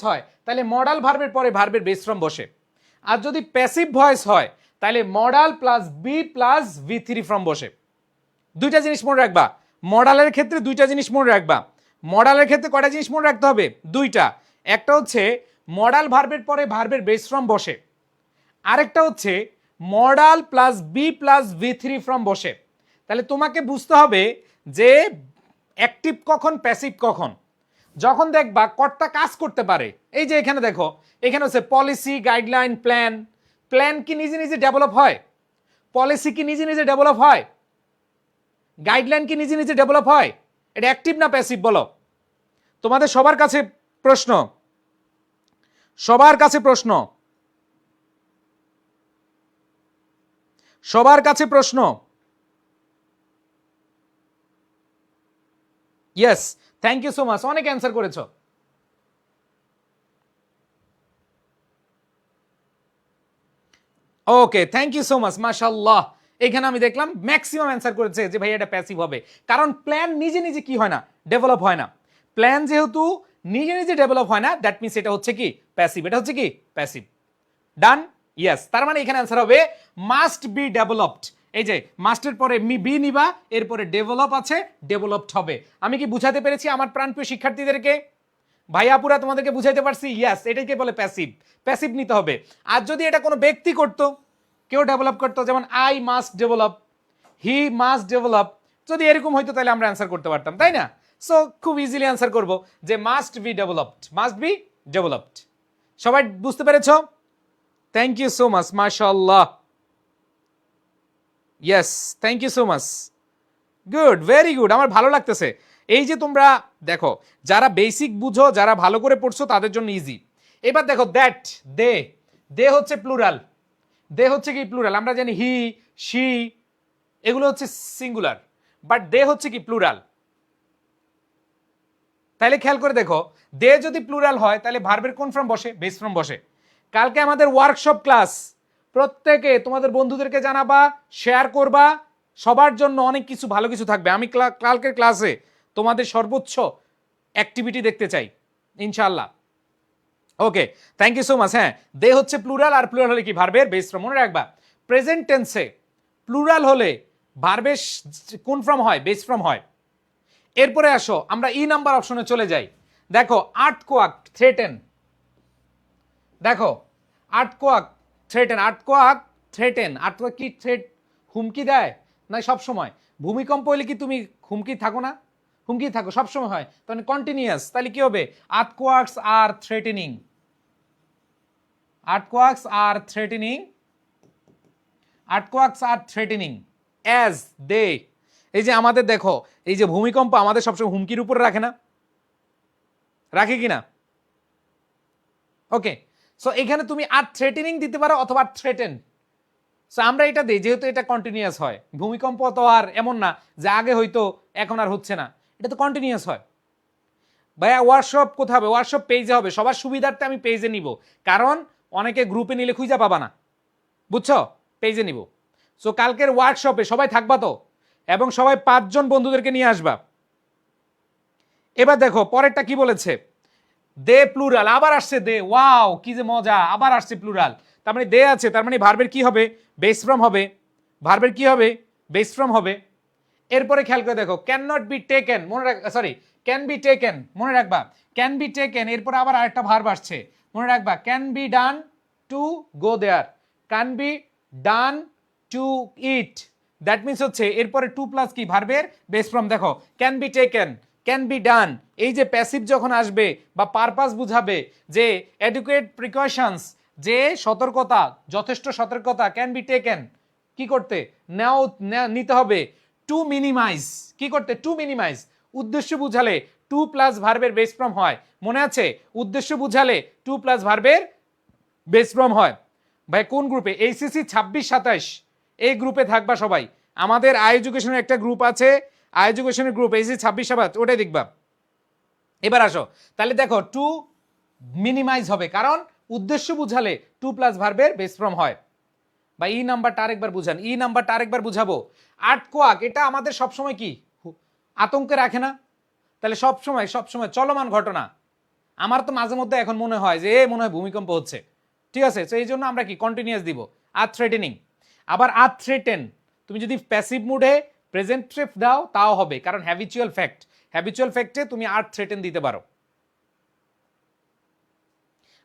হয়, তাহলে মডাল ভার্বের পরে ভার্বের বেস ফর্ম বসে। আর যদি প্যাসিভ ভয়েস হয়, তাহলে মডাল প্লাস বি প্লাস ভি3 ফর্ম বসে। দুইটা জিনিস মনে রাখবা, মডালের ক্ষেত্রে দুইটা জিনিস মনে রাখবা। মডালের ক্ষেত্রে কয়টা জিনিস মনে রাখতে হবে? দুইটা। একটা হচ্ছে মডাল ভার্বের পরে ভার্বের বেস ফর্ম বসে, আরেকটা হচ্ছে মডাল প্লাস বি প্লাস ভি3 ফর্ম বসে। তাহলে তোমাকে বুঝতে হবে যে অ্যাক্টিভ কখন, প্যাসিভ কখন। যখন দেখবা কর্তা কাজ করতে পারে, এই যে এখানে দেখো, এখানে হচ্ছে পলিসি, গাইডলাইন, প্ল্যান। প্ল্যান কি নিজে নিজে ডেভেলপ হয়? পলিসি কি নিজে নিজে ডেভেলপ হয়? গাইডলাইন কি নিজে নিজে ডেভেলপ হয়? এটা অ্যাক্টিভ না প্যাসিভ বলো? তোমাদের সবার কাছে প্রশ্ন, সবার কাছে প্রশ্ন, সবার কাছে প্রশ্ন। Yes, thank you so much, অনেক অ্যান্সার করেছো। Okay, thank you so much, মাশাআল্লাহ। এখানে আমি দেখলাম ম্যাক্সিমাম অ্যান্সার করেছে যে ভাই এটা প্যাসিভ হবে, কারণ প্ল্যান নিজে নিজে কি হয় না? ডেভেলপ হয় না। প্ল্যান যেহেতু নিজে নিজে ডেভেলপ হয় না, দ্যাট মিনস এটা হচ্ছে কি? প্যাসিভ। এটা হচ্ছে কি? প্যাসিভ। ডান? ইয়েস। তার মানে এখানে অ্যান্সার হবে মাস্ট বি ডেভেলপড। এই যে মাস্টের পরে বি নিবা, এরপরে ডেভেলপ আছে, ডেভেলপড হবে। আমি কি বুঝাতে পেরেছি আমার প্রাণপ্রিয় শিক্ষার্থীদেরকে? ভাইয়াপুরা তোমাদেরকে বুঝাইতে পারছি? ইয়েস, এটাকে বলে প্যাসিভ। প্যাসিভ নিতে হবে। আর যদি এটা কোনো ব্যক্তি করতো, কেউ ডেভেলপ করতো, যেমন I must develop, he must develop, যদি এরকম হইতো তাহলে আমরা অ্যান্সার করতে পারতাম, তাই না? সো খুব ইজিলি অ্যান্সার করবো যে must be developed, must be developed. সবাই বুঝতে পেরেছো? থ্যাংক ইউ সো মাচ, মাশাআল্লাহ। Yes, thank you so much, good, very good. আমার ভালো লাগতেছে এই যে তোমরা দেখো, যারা বেসিক বুঝো, যারা ভালো করে পড়ছো, তাদের জন্য ইজি। এবার দেখো দ্যাট, দে, দে হচ্ছে প্লুরাল। দে হচ্ছে কি? প্লুরাল। আমরা জানি হি, শি এগুলো হচ্ছে সিঙ্গুলার, বাট দে হচ্ছে কি? প্লুরাল। তাহলে খেয়াল করে দেখো, দে যদি প্লুরাল হয় তাহলে ভার্বের কোন ফর্ম বসে? বেস ফর্ম বসে। কালকে আমাদের ওয়ার্কশপ ক্লাস, প্রত্যেকে তোমাদের বন্ধুদেরকে জানাবা, শেয়ার করবা, সবার জন্য অনেক কিছু ভালো কিছু থাকবে। আমি কালকের ক্লাসে তোমাদের সর্বোচ্চ অ্যাক্টিভিটি দেখতে চাই ইনশাআল্লাহ। ওকে, থ্যাংক ইউ সো মাচ। হ্যাঁ, দে হচ্ছে প্লুরাল, আর প্লুরাল হলে কি? ভার্বের বেস ফর্ম। মনে রাখবা, প্রেজেন্ট টেন্সে প্লুরাল হলে ভার্বের কোন ফর্ম হয়? বেস ফর্ম হয়। এরপরে আসো আমরা ই নাম্বার অপশনে চলে যাই। দেখো আর্থকোয়াক, থ্রেটেন। দেখো earthquake, threaten, earthquake threaten, earthquake কি থ্রেট হুমকি দেয় না সব সময়? ভূমিকম্প হলে কি তুমি হুমকি থাকো না? হুমকি থাকো সব সময় হয়, তাহলে কন্টিনিউয়াস, তাহলে কি হবে? Earthquakes are threatening, earthquakes are threatening, earthquakes are threatening as they, এই যে আমাদের দেখো এই যে ভূমিকম্প আমাদের সবসময় হুমকির উপরে রাখে না, রাখে কি না? ওকে, সো এখানে তুমি আর থ্রেটেনিং দিতে পারো অথবা থ্রেটেন। সো আমরা এটা দিই যেহেতু এটা কন্টিনিউয়াস হয়, ভূমিকম্প তো আর এমন না যে আগে হয়তো এখন আর হচ্ছে না, এটা তো কন্টিনিউয়াস হয়। ভাইয়া ওয়ার্কশপ কোথায় হবে? ওয়ার্কশপ পেজে হবে, সবার সুবিধার্থে আমি পেজে নিব, কারণ অনেকে গ্রুপে নিলে খুঁজে পাবা না, বুঝছো? পেজে নিব। সো কালকের ওয়ার্কশপে সবাই থাকবা তো, এবং সবাই 5 জন বন্ধুদেরকে নিয়ে আসবা। এবার দেখো পরেরটা কি বলেছে, দে প্লুরাল, আবার আসছে দে, ওয়াও কি যে মজা, আবার আসছে প্লুরাল। তার মানে দে আছে, তার মানে ভার্বের কি হবে? বেস ফ্রম হবে। ভার্বের কি হবে? বেস ফ্রম হবে। এরপরে খেয়াল করে দেখো, ক্যান নট বি টেকেন, মনে রাখ, সরি, ক্যান বি টেকেন, মনে রাখবা ক্যান বি টেকেন, এরপরে আবার আরেকটা ভার্ব আসছে, মনে রাখবা can be done to go there, can be done to it, that means হচ্ছে এরপরে টু প্লাস কি ভার্বের বেস ফ্রম। দেখো can be taken, can be done, এই যে প্যাসিভ যখন আসবে বা পারপাস বুঝাবে, যে অ্যাডুকুয়েট প্রিকশনস, যে সতর্কতা, যথেষ্ট সতর্কতা, ক্যান বি টেকেন, কি করতে? নিতে হবে টু মিনিমাইজ, কি করতে? টু মিনিমাইজ, উদ্দেশ্য বুঝালে টু প্লাস ভার্বের বেস ফ্রম হয়, মনে আছে? উদ্দেশ্য বুঝালে টু প্লাস ভার্বের বেস ফ্রম হয়। ভাই কোন গ্রুপে? এইচএসসি 26-27 এই গ্রুপে থাকবা সবাই। আমাদের আই এডুকেশনের একটা গ্রুপ আছে, আই এডুকেশনের গ্রুপ এইচএসসি 26-27, ওটাই দেখবা। এবার আসো, তাহলে দেখো টু মিনিমাইজ হবে, কারণ উদ্দেশ্য বুঝালে টু প্লাস ভার্বের বেস ফ্রম হয়। বা ই নাম্বারটা আরেকবার বুঝান, ই নাম্বারটা আরেকবার বুঝাবো। আর্থকোয়াক এটা আমাদের সবসময় কি আতঙ্কে রাখে না? তাহলে সবসময় সবসময় চলমান ঘটনা। আমার তো মাঝে মধ্যে এখন মনে হয় যে মনে হয় ভূমিকম্প হচ্ছে, ঠিক আছে? তো এই জন্য আমরা কি কন্টিনিউয়াস দিব, আর থ্রেটেনিং। আবার আর থ্রেটেন, তুমি যদি প্যাসিভ মুডে প্রেজেন্ট ট্রেফ দাও তাও হবে, কারণ হ্যাবিচুয়াল ফ্যাক্ট, হ্যাবিচুয়াল ফ্যাক্টে তুমি আর থ্রেটেন দিতে পারো।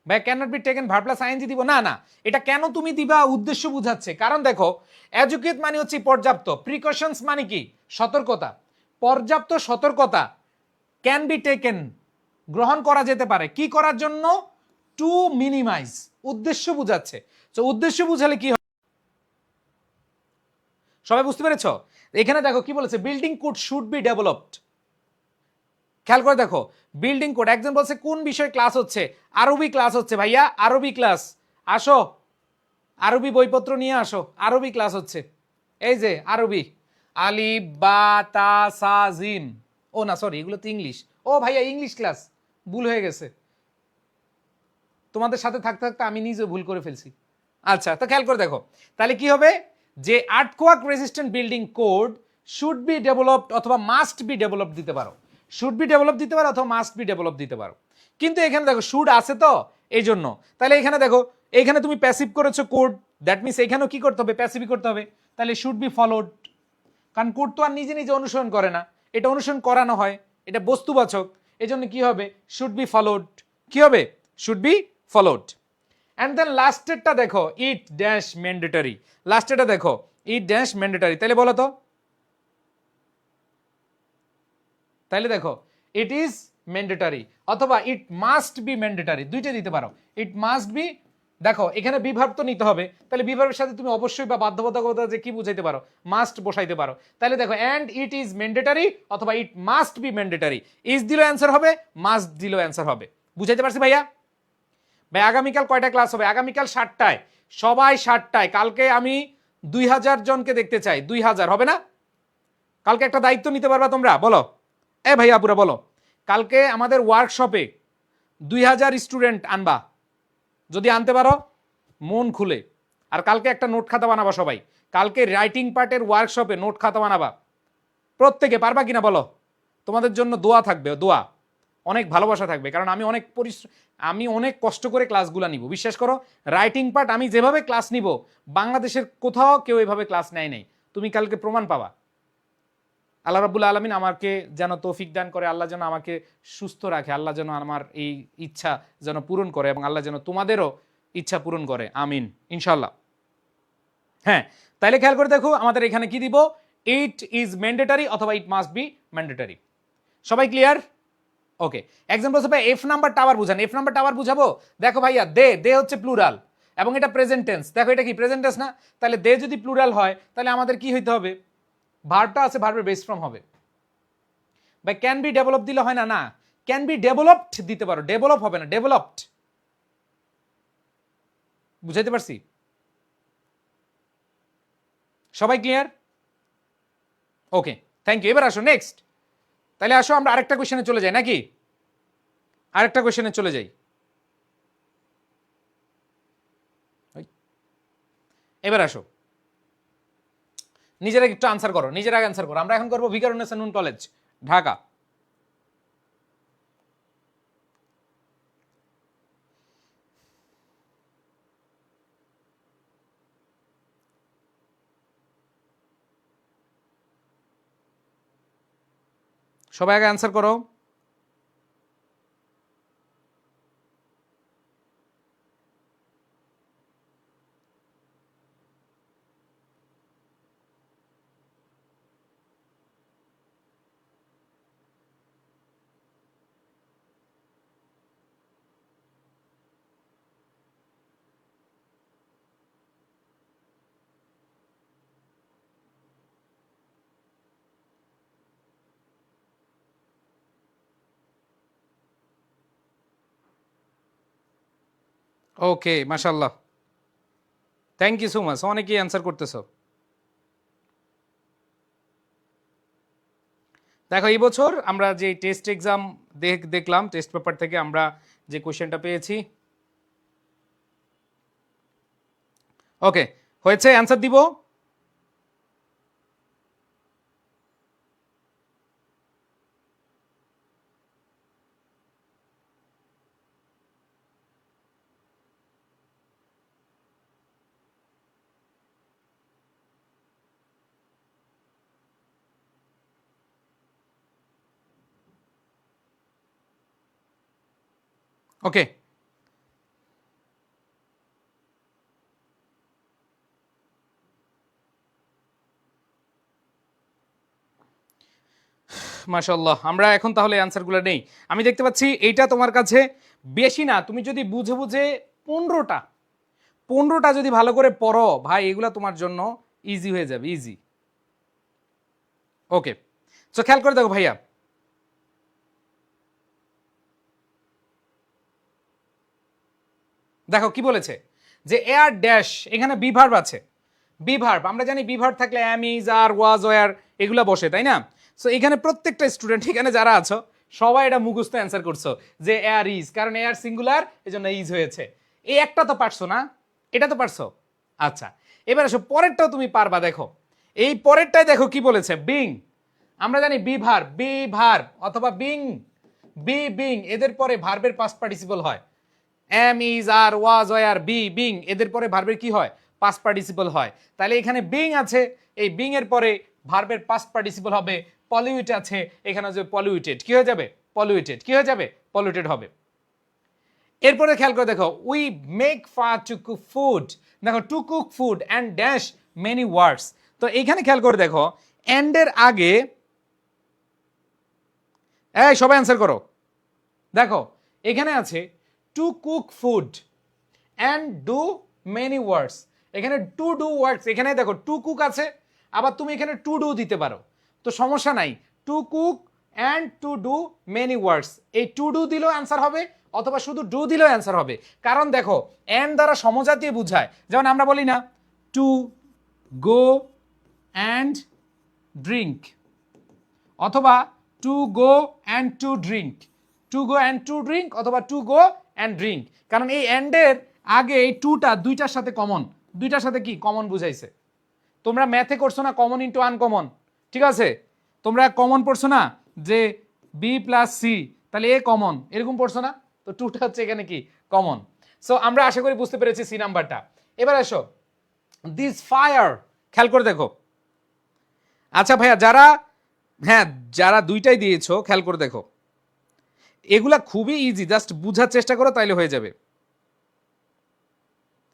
ভাই can not be taken verb plus ING দিব না, না, এটা কেন তুমি দিবা? উদ্দেশ্য বুঝাচ্ছে। কারণ দেখো এডুকেট মানে হচ্ছে পর্যাপ্ত, প্রিকশনস মানে কি? সতর্কতা, পর্যাপ্ত সতর্কতা, ক্যান বি টেকেন গ্রহণ করা যেতে পারে, কি করার জন্য? টু মিনিমাইজ, উদ্দেশ্য বুঝাচ্ছে। তো উদ্দেশ্য বুঝালে কি হয়? সবাই বুঝতে পেরেছো? এখানে দেখো কি বলেছে, building code should be developed. খেয়াল করে দেখো, বিল্ডিং কোড, একজন বলছে কোন বিষয়ে ক্লাস হচ্ছে? আরবি ক্লাস হচ্ছে। ভাইয়া আরবি ক্লাস, আসো আরবি বইপত্র নিয়ে আসো, আরবি ক্লাস হচ্ছে। এই যে আরবি, আলিফ বা তা সা জিম, ও না সরি এগুলো তো ইংলিশ। ও ভাইয়া ইংলিশ ক্লাস, ভুল হয়ে গেছে, তোমাদের সাথে থাকতে থাকতে আমি নিজে ভুল করে ফেলছি। আচ্ছা, তো খেয়াল করে দেখো, তাহলে কি হবে? যে earthquake resistant building code should be developed অথবা মাস্ট বি ডেভেলপ দিতে পারো, শুড বি ডেভেলপ দিতে পারো অথবা মাস্ট বি ডেভেলপ দিতে পারো। কিন্তু এখানে দেখো শুড আছে তো এই জন্য, তাহলে এখানে দেখো এখানে তুমি প্যাসিভ করেছো কোড, দ্যাট মিনস এখানেও কি করতে হবে? প্যাসিভই করতে হবে, তাহলে শুড বি ফলোড। কারণ কোড তো আর নিজে নিজে অনুসরণ করে না, এটা অনুসরণ করানো হয়, এটা বস্তুবাচক, এই জন্য কি হবে? শুড বি ফলোড, কি হবে? Should be followed. And then লাস্টেরটা দেখো, ইট ড্যাশ ম্যান্ডেটরি, লাস্টেরটা দেখো ইট ড্যাশ ম্যান্ডেটরি, তাহলে বলো তো, তাহলে দেখো ইট ইজ ম্যান্ডেটরি অথবা ইট মাস্ট বি ম্যান্ডেটরি, দুইটা দিতে পারো। ইট মাস্ট বি, দেখো এখানে বিভার্ব তো নিতে হবে, তাহলে বিভার্বের সাথে তুমি অবশ্যই বা বাধ্যবাধকতা যে কি বুঝাইতে পারো? মাস্ট বসাইতে পারো। তাহলে দেখো অ্যান্ড ইট ইজ ম্যান্ডেটরি অথবা it must be mandatory, is দিলেও অ্যান্সার হবে, মাস্ট দিলেও অ্যান্সার হবে। বুঝাইতে পারছি ভাইয়া? ভাই আগামীকাল কয়টা ক্লাস হবে? আগামীকাল 7টায়, সবাই 7টায়। কালকে আমি 2000 জনকে দেখতে চাই, 2000 হবে না? কালকে একটা দায়িত্ব নিতে পারবা তোমরা? বলো এ ভাইয়া পুরা বলো, কালকে আমাদের ওয়ার্কশপে 2000 স্টুডেন্ট আনবা, যদি আনতে পারো মন খুলে। আর কালকে একটা নোট খাতা বানাবা সবাই, কালকে রাইটিং পার্টের ওয়ার্কশপে নোট খাতা বানাবা প্রত্যেকে, পারবা কিনা বলো? তোমাদের জন্য দোয়া থাকবে, দোয়া, অনেক ভালোবাসা থাকবে, কারণ আমি অনেক কষ্ট করে ক্লাসগুলো নিব, বিশ্বাস করো। রাইটিং পার্ট আমি যেভাবে ক্লাস নিব বাংলাদেশের কোথাও কেউ এভাবে ক্লাস নেয় নাই, তুমি কালকে প্রমাণ পাবা। আল্লাহ রাব্বুল আলামিন আমাকে যেন তৌফিক দান করে, আল্লাহ যেন আমাকে সুস্থ রাখে, আল্লাহ যেন আমার এই ইচ্ছা যেন পূরণ করে, এবং আল্লাহ যেন তোমাদেরও ইচ্ছা পূরণ করে, আমিন ইনশাল্লাহ। হ্যাঁ, তাইলে খেয়াল করে দেখো আমাদের এখানে কি দিব, ইট ইজ ম্যান্ডেটরি অথবা ইট মাস্ট বি ম্যান্ডেটরি। সবাই ক্লিয়ার? ওকে, এক্সাম্পল হিসেবে এফ নাম্বারটা আবার বুঝান। এফ নাম্বারটা আবার বুঝাবো। দেখো ভাইয়া, দে দে হচ্ছে প্লুরাল এবং এটা প্রেজেন্ট টেন্স। দেখো এটা কি প্রেজেন্ট টেন্স না? তাহলে দে যদি প্লুরাল হয় তাহলে আমাদের কি হইতে হবে, ভার্বটা আছে, ভার্বের বেস ফর্ম হবে। ভাই ক্যান বি ডেভেলপ দিলে হয় না, না ক্যান বি ডেভেলপড দিতে পারো, ডেভেলপ হবে না, ডেভেলপড। বুঝাইতে পারছি? সবাই ক্লিয়ার? Okay, thank you. এবার আসো নেক্সট। তাহলে আসো আমরা আরেকটা কোশ্চেনে চলে যাই নাকি? আরেকটা কোশ্চেনে চলে যাই। এবার আসো, নিজেরা একটু আনসার করো, নিজেরা আনসার করো। আমরা এখন করবো ভিকারুন্নেসা নূন কলেজ, ঢাকা। সবাই আগে আনসার করো। ওকে, মাশাআল্লাহ, থ্যাংক ইউ সো মাচ। অনেকেই অ্যান্সার করতেছো। দেখো এই বছর আমরা যে টেস্ট এক্সাম দেখলাম, টেস্ট পেপার থেকে আমরা যে কোশ্চেনটা পেয়েছি, ওকে হয়েছে, অ্যান্সার দিব। ওকে, মাশাআল্লাহ, আমরা এখন তাহলে অ্যান্সারগুলো নেই। আমি দেখতে পাচ্ছি এইটা তোমার কাছে বেশি না, তুমি যদি বুঝে বুঝে 15টা যদি ভালো করে পড়ো ভাই, এগুলা তোমার জন্য ইজি হয়ে যাবে, ইজি। ওকে, তো খেয়াল করে দেখো ভাইয়া, দেখো কি বলেছে যে এয়ার ড্যাশ, এখানে বিভার্ব আছে। বিভার্ব আমরা জানি, বিভার্ব থাকলে অ্যাম, ইজ, আর, ওয়াজ, ওয়ার এগুলা বসে, তাই না? সো এখানে প্রত্যেকটা স্টুডেন্ট এখানে যারা আছো সবাই এটা মুখস্থ অ্যান্সার করছো যে এয়ার ইজ, কারণ এয়ার সিঙ্গুলার এজন্য ইজ হয়েছে। এই একটা তো পারছো না, এটা তো পারছো। আচ্ছা, এবার আসো পরেরটাও তুমি পারবা। দেখো এই পরেরটাই দেখো কি বলেছে, বিং। আমরা জানি বিভার্ব, বিভার্ব অথবা বিং, বিং এদের পরে ভার্বের পাস্ট পার্টিসিপল হয়। Am, is, are, was, were, being এদের পরে ভার্বের কি হয়, পাস্ট পার্টিসিপল হয়। তাহলে এখানে বিং আছে, এই বিং এর পরে ভার্বের পাস্ট পার্টিসিপল হবে। পলিউট আছে, এখানে যে পলিউটেড কি হয়ে যাবে, পলিউটেড কি হয়ে যাবে, পলিউটেড হবে। এরপরে খেয়াল করে দেখো, we make far to cook food. দেখো to cook food and dash many words. তো এখানে খেয়াল করে দেখো, এন্ড এর আগে, এই সবাই অ্যান্সার করো। দেখো এখানে আছে two cook food and do many words. এখানে টু ডু ওয়ার্ডস, এখানে দেখো টু কুক আছে, আবার তুমি এখানে টু ডু দিতে পারো, তো সমস্যা নাই। To cook and to do many words, এই টু ডু দিলেও অ্যান্সার হবে অথবা শুধু ডু দিলেও অ্যান্সার হবে। কারণ দেখো অ্যান্ড দ্বারা সমজাতীয় বুঝায়, যেমন আমরা বলি না টু গো অ্যান্ড ড্রিঙ্ক, অথবা to go and to drink, to go and to drink অথবা টু গো অ্যান্ড ড্রিঙ্ক। কারণ এই অ্যান্ডের আগে এই টুটা দুইটার সাথে কমন, দুইটার সাথে কি কমন বুঝাইছে। তোমরা ম্যাথে করছো না কমন ইন্টু আনকমন, ঠিক আছে? তোমরা কমন পড়ছো না যে বি প্লাস সি, তাহলে এ কমন, এরকম পড়ছো না? তো টুটা হচ্ছে এখানে কি কমন। সো আমরা আশা করি বুঝতে পেরেছি সি নাম্বারটা। এবার আসো দিস ফায়ার, খেয়াল করে দেখো। আচ্ছা ভাইয়া, যারা হ্যাঁ যারা দুইটাই দিয়েছো খেয়াল করে দেখো, এগুলা খুবই ইজি, জাস্ট বুঝার চেষ্টা করো তাইলে হয়ে যাবে।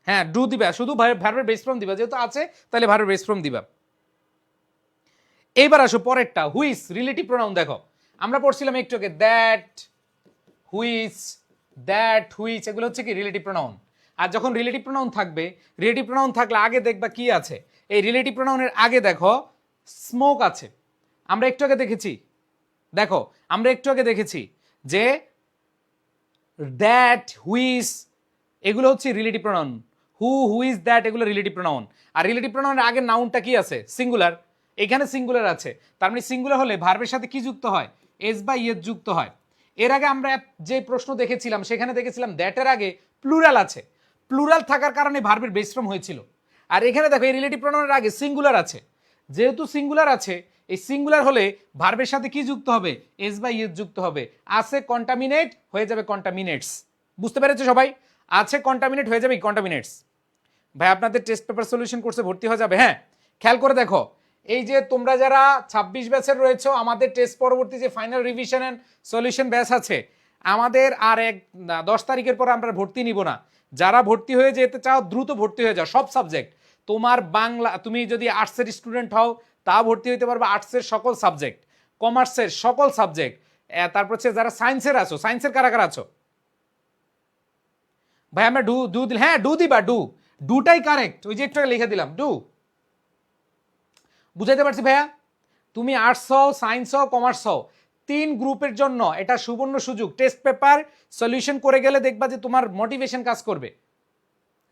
হ্যাঁ ডু দিবা, শুধু ভার্বের বেস ফর্ম দিবা, যেহেতু আছে তাহলে ভার্বের বেস ফর্ম দিবা। এইবার আসো পরেরটা, হুইচ রিলেটিভ প্রোনাউন। দেখো আমরা পড়ছিলাম একটু আগে দ্যাট, হুইচ, দ্যাট, হুইচ, এগুলো হচ্ছে কি রিলেটিভ প্রোনাউন। আর যখন রিলেটিভ প্রোনাউন থাকবে, রিলেটিভ প্রোনাউন থাকলে আগে দেখবা কি আছে, এই রিলেটিভ প্রোনাউনের আগে দেখো স্মোক আছে। আমরা একটু আগে দেখেছি, দেখো আমরা একটু আগে দেখেছি যে দ্যাট, হুইচ এগুলো হচ্ছে রিলেটিভ প্রোনাউন। হুইজ, দ্যাট এগুলো রিলেটিভ প্রোনাউন। আর রিলেটিভ প্রোনাউনের আগে নাউনটা কি আছে, সিঙ্গুলার। এখানে সিঙ্গুলার আছে, তার মানে সিঙ্গুলার হলে ভার্বের সাথে কি যুক্ত হয়, এস বা ইয়েস যুক্ত হয়। এর আগে আমরা যে প্রশ্ন দেখেছিলাম সেখানে দেখেছিলাম দ্যাটের আগে প্লুরাল আছে, প্লুরাল থাকার কারণে ভার্বের বেস ফর্ম হয়েছিল। আর এখানে দেখো এই রিলেটিভ প্রোনাউনের আগে সিঙ্গুলার আছে, যেহেতু সিঙ্গুলার আছে, এই সিঙ্গুলার হলে ভার্বের সাথে কি যুক্ত হবে, এস বা ইয়েস যুক্ত হবে। আছে কন্টামিনেট হয়ে যাবে কন্টামিনেটস। বুঝতে পেরেছো সবাই? আছে কন্টামিনেট হয়ে যাবে কন্টামিনেটস। ভাই আপনাদের টেস্ট পেপার সলিউশন কোর্সে ভর্তি হয়ে যাবে। হ্যাঁ খেয়াল করে দেখো, এই যে তোমরা যারা 26 ব্যাচের রয়েছে, আমাদের টেস্ট পরবর্তী যে final revision and solution batch আছে, আমাদের আর 10 তারিখের পর আমরা ভর্তি নিব না। যারা ভর্তি হয়ে যেতে চাও দ্রুত ভর্তি হয়ে যাও। সব সাবজেক্ট, তোমার বাংলা, তুমি যদি আর্টসের স্টুডেন্ট হও তা ভর্তি হইতে পারবে আর্টসের সকল সাবজেক্ট, কমার্সের সকল সাবজেক্ট। তারপর হচ্ছে যারা সায়েন্সের আছো, সায়েন্সের কারা কারা আছো ভাই? আমরা ডু দিল, হ্যাঁ ডু দিবা, ডুটাই কারেক্ট, ওই যে একটু লিখে দিলাম ডু। বুঝাইতে পারছি ভাইয়া? তুমি আর্টস হও, সায়েন্স হও, কমার্স হও, 3 গ্রুপের জন্য এটা সুবর্ণ সুযোগ। টেস্ট পেপার সলিউশন করে গেলে দেখবা যে তোমার মোটিভেশন কাজ করবে।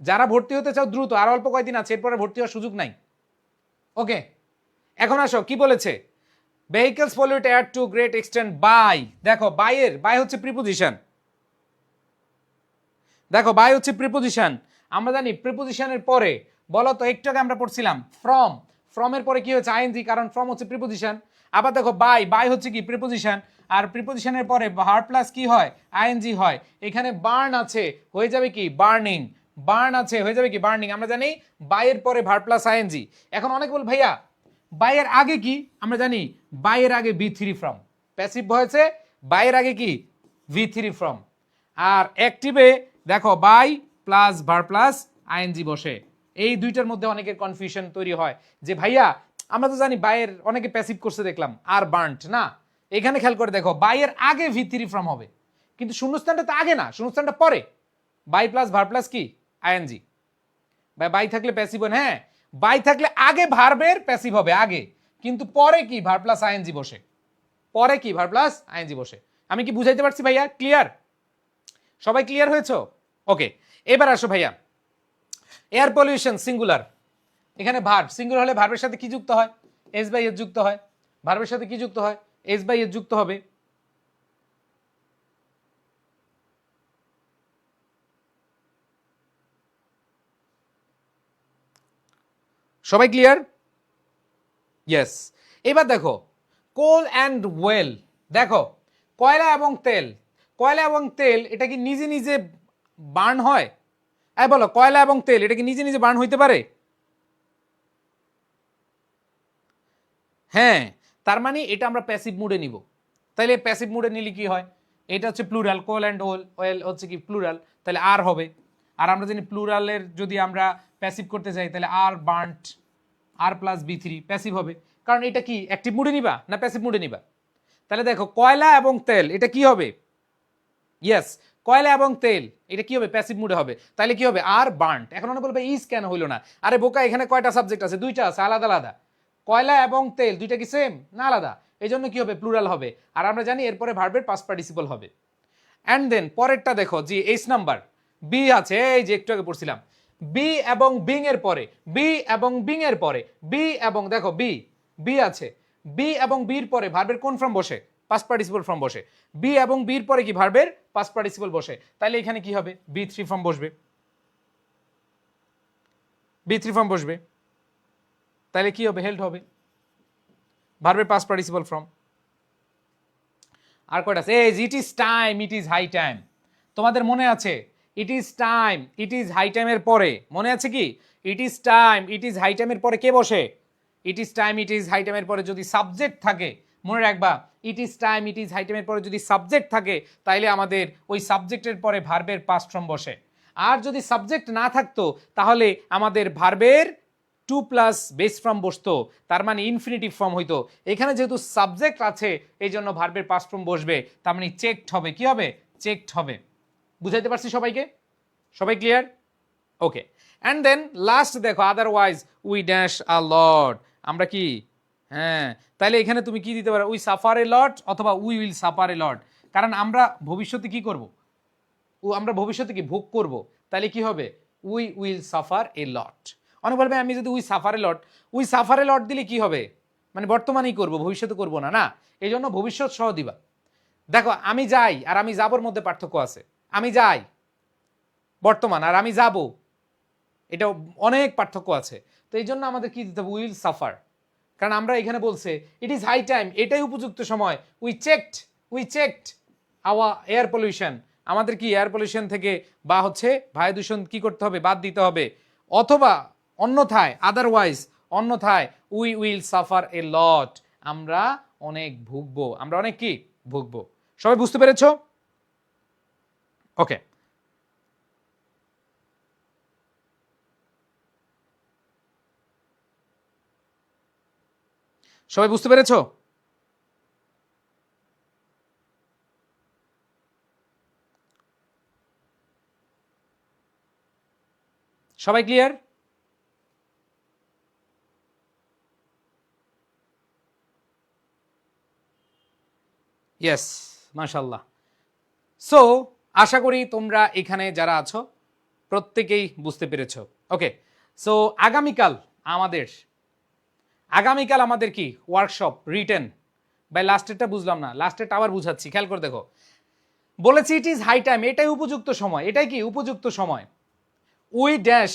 যারা ভর্তি হতে চাও দ্রুত, আর অল্প কয়েকদিন আছে, এরপরে ভর্তি হওয়ার সুযোগ নাই। ওকে, এখন আসো কি বলেছে, vehicles pollute air to great extent by. দেখো বাই হচ্ছে প্রিপোজিশন। দেখো বাই হচ্ছে প্রিপোজিশন। আমরা জানি প্রিপোজিশনের পরে, বলো তো একটু আগে আমরা পড়ছিলাম ফ্রম, ফ্রমের পরে কি হচ্ছে আইএনজি, কারণ ফ্রম হচ্ছে প্রিপোজিশন। আবার দেখো বাই হচ্ছে কি প্রিপোজিশন, আর প্রিপোজিশনের পরে ভার্ব প্লাস কি হয়, আইএনজি হয়। এখানে বার্ন আছে, হয়ে যাবে কি বার্নিং, বার্ন আছে হয়ে যাবে কি বার্নিং। আমরা জানি বাইয়ের পরে ভার্ব প্লাস আইএনজি। এখন অনেক বল ভাইয়া বাইয়ের আগে কি, আমরা জানি বাইয়ের আগে V3 ফ্রম, প্যাসিভ হয়েছে, বাইয়ের আগে কি V3 ফ্রম। আর অ্যাক্টিভে দেখো by plus verb plus ING বসে। এই দুইটার মধ্যে অনেকের কনফিউশন তৈরি হয় যে ভাইয়া আমরা তো জানি বাইয়ের অনেকে প্যাসিভ করছে দেখলাম, আর বার্নড না। এখানে খেয়াল করে দেখো বাইয়ের আগে V3 ফ্রম হবে, কিন্তু শূন্যস্থানটা তো আগে না, শূন্যস্থানটা পরে। বাই প্লাস ভার্ব প্লাস কি আইএনজি। বাই থাকলে প্যাসিভ, হ্যাঁ বাই থাকলে আগে ভার্বের প্যাসিভ হবে আগে, কিন্তু পরে কি ভার্ব প্লাস আইএনজি বসে, পরে কি ভার্ব প্লাস আইএনজি বসে। আমি কি বুঝাইতে পারছি ভাইয়া? ক্লিয়ার? সবাই ক্লিয়ার হয়েছো? ওকে, এবার আসো ভাইয়া, এয়ার পলিউশন সিঙ্গুলার। এখানে ভার্ব সিঙ্গুলার হলে ভার্বের সাথে কি যুক্ত হয়, এস বাই এস যুক্ত হয়। ভার্বের সাথে কি যুক্ত হয়, এস বাই এস যুক্ত হবে। সবাই ক্লিয়ার? ইয়েস। এবার দেখো কোল অ্যান্ড ওয়েল। দেখো কয়লা এবং তেল, কয়লা এবং তেল এটা কি নিজে নিজে বার্ন হয়? বলো কয়লা এবং তেল এটা কি নিজে নিজে বার্ন হইতে পারে? হ্যাঁ, তার মানে এটা আমরা প্যাসিভ মুডে নিব। তাহলে প্যাসিভ মুডে নিলে কি হয়, এটা হচ্ছে প্লুরাল, কোল অ্যান্ড ওয়েল হচ্ছে কি প্লুরাল, তাহলে আর হবে। আর আমরা জানি প্লুরালের যদি আমরা প্যাসিভ করতে চাই তাহলে are burned, are plus V3 passive হবে। কারণ এটা কি অ্যাক্টিভ মুডে নিবা না প্যাসিভ মুডে নিবা? তাহলে দেখো কয়লা এবং তেল এটা কি হবে, ইয়েস কয়লা এবং তেল এটা কি হবে, প্যাসিভ মুডে হবে। তাহলে কি হবে, আর বার্নড। এখন অনেক বলবে ইজ কেন হইলো না? আরে বোকা, এখানে কয়টা সাবজেক্ট আছে, দুইটা আছে, আলাদা আলাদা। কয়লা এবং তেল দুইটা কি সেম না আলাদা? এই জন্য কি হবে, প্লুরাল হবে। আর আমরা জানি এরপরে ভার্বের পাস্ট পার্টিসিপল হবে। অ্যান্ড দেন পরেরটা দেখো জি এইচ নাম্বার বি আছে, এই যে একটু আগে পড়ছিলাম বি এবং বিং এর পরে, বি এবং বিং এর পরে, বি এবং দেখো বি আছে, বি এবং বির পরে ভার্বের কোন ফর্ম বসে, পাস্ট পার্টিসিপল ফর্ম বসে। বি এবং বির পরে কি ভার্বের পাস্ট পার্টিসিপল বসে। তাহলে এখানে কি হবে, B3 ফর্ম বসবে, B3 ফর্ম বসবে। তাহলে কি হবে, হেল্ড হবে, ভার্বের পাস্ট পার্টিসিপল ফর্ম। আর কয়টা আছে, এই it is time, it is high time. তোমাদের মনে আছে it is time, it is high টাইমের পরে মনে আছে কি, it is time, it is high টাইমের পরে কে বসে, it is time, it is high টাইমের পরে যদি সাবজেক্ট থাকে, মনে রাখবা it is time, it is high টাইমের পরে যদি সাবজেক্ট থাকে তাইলে আমাদের ওই সাবজেক্টের পরে ভার্বের পাস্ট ফর্ম বসে। আর যদি সাবজেক্ট না থাকতো তাহলে আমাদের ভার্বের টু প্লাস বেস ফর্ম বসতো, তার মানে ইনফিনিটিভ ফর্ম হইতো। এখানে যেহেতু সাবজেক্ট আছে এই জন্য ভার্বের পাস্ট ফর্ম বসবে, তার মানে চেকড হবে। কি হবে? চেকড হবে। বুঝাইতে পারছি সবাইকে? সবাই clear? Okay. And then last দেখো, otherwise we dash a lot. আমরা কি, হ্যাঁ, তাহলে এখানে তুমি কি দিতে পারো? উই সাফার এ লট অথবা উই উইল সাফার এ লট। কারণ আমরা ভবিষ্যতে কি করব? আমরা ভবিষ্যতে কি ভোগ করব, তাহলে কি হবে? We will suffer a lot. অনেক বলবে আমি যদি we suffer a lot, we suffer a lot দিলে কি হবে? মানে বর্তমানেই করব, ভবিষ্যতে করব না, না, এই জন্য ভবিষ্যৎ সহ দিবা। দেখো আমি যাই আর আমি যাবোর মধ্যে পার্থক্য আছে। আমি যাই বর্তমান, আর আমি যাব এটা অনেক পার্থক্য আছে। তো এই জন্য আমাদের কি দিতে হবে? Will suffer. কারণ আমরা এখানে বলছে ইট ইজ হাই টাইম, এটাই উপযুক্ত সময়। We checked our air pollution. আমাদের কি এয়ার পলিউশন থেকে বা হচ্ছে বায়ু দূষণ কি করতে হবে? বাদ দিতে হবে। অথবা অন্যথায়, আদারওয়াইজ অন্যথায় উই উইল সাফার এ লট। আমরা অনেক ভুগবো। আমরা অনেক কি ভুগবো। সবাই বুঝতে পেরেছো? ওকে। সবাই বুঝতে পেরেছো? সবাই ক্লিয়ার? ইয়েস, মাশাআল্লাহ। সো আশা করি তোমরা এখানে যারা আছো প্রত্যেকেই বুঝতে পেরেছো। ওকে। সো আগামীকাল আমাদের কি ওয়ার্কশপ রিটেন। বাই লাস্টেরটা বুঝলাম না, লাস্টেরটা আবার বুঝাচ্ছি, খেয়াল করে দেখো। বলেছি ইট ইজ হাই টাইম, এটাই উপযুক্ত সময়। এটাই কি উপযুক্ত সময়। উই ড্যাশ,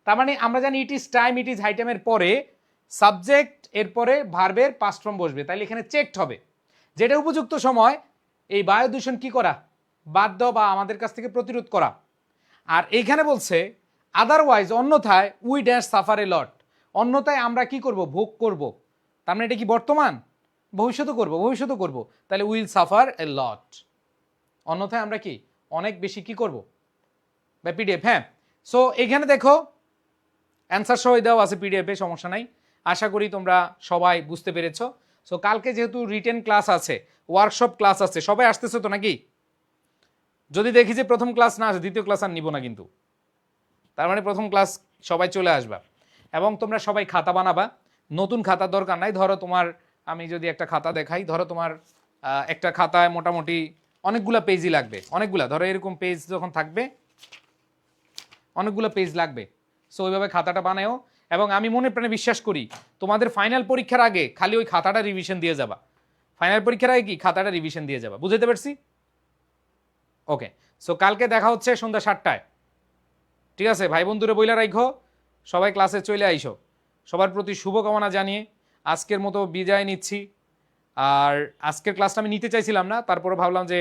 তার মানে আমরা জানি it is time, it is high টাইমের পরে সাবজেক্ট, এরপরে ভার্বের পাস্ট ফর্ম বসবে, তাইলে এখানে চেকড হবে। যেটা উপযুক্ত সময় এই বায়ু দূষণ কি করা? বাদ দাও বা আমাদের কাছ থেকে প্রতিরোধ করা। আর এইখানে বলছে আদারওয়াইজ অন্যথায় উই ড্যাশ সাফার এ লট। অন্যথায় আমরা কি করব? ভোগ করব। তার মানে এটা কি বর্তমান? ভবিষ্যতে করব। তাহলে উইল সাফার এ লট। অন্যথায় আমরা কি অনেক বেশি কি করব? বা পিডিএফ, হ্যাঁ। সো এখানে দেখো অ্যান্সার সহ দেওয়া আছে পিডিএফে, সমস্যা নাই। আশা করি তোমরা সবাই বুঝতে পেরেছো। সো কালকে যেহেতু রিটেন ক্লাস আছে, ওয়ার্কশপ ক্লাস আছে, সবাই আসতেছো তো নাকি? যদি দেখি যে প্রথম ক্লাস না আসে, দ্বিতীয় ক্লাস আর নিব না কিন্তু। তার মানে প্রথম ক্লাস সবাই চলে আসবা। এবং তোমরা সবাই খাতা বানাবা। নতুন খাতার দরকার নাই। ধরো তোমার, আমি যদি একটা খাতা দেখাই, ধরো তোমার একটা খাতায় মোটামুটি অনেকগুলা পেজই লাগবে। ধরো এরকম পেজ যখন থাকবে, অনেকগুলো পেজ লাগবে। সো ওইভাবে খাতাটা বানাও। এবং আমি মনে প্রাণে বিশ্বাস করি তোমাদের ফাইনাল পরীক্ষার আগে খালি ওই খাতাটা রিভিশন দিয়ে যাবা। ফাইনাল পরীক্ষার আগে কি খাতাটা রিভিশন দিয়ে যাবা। বুঝতে পারছি? ওকে। সো কালকে দেখা হচ্ছে সন্ধ্যা 7টায়। ঠিক আছে, ভাই বন্ধুরে বইলা রাখো, সবাই ক্লাসে চলে আইসো। সবার প্রতি শুভকামনা জানিয়ে আজকের মতো বিদায় নিচ্ছি। আর আজকের ক্লাসটা আমি নিতে চাইছিলাম না, তারপরে ভাবলাম যে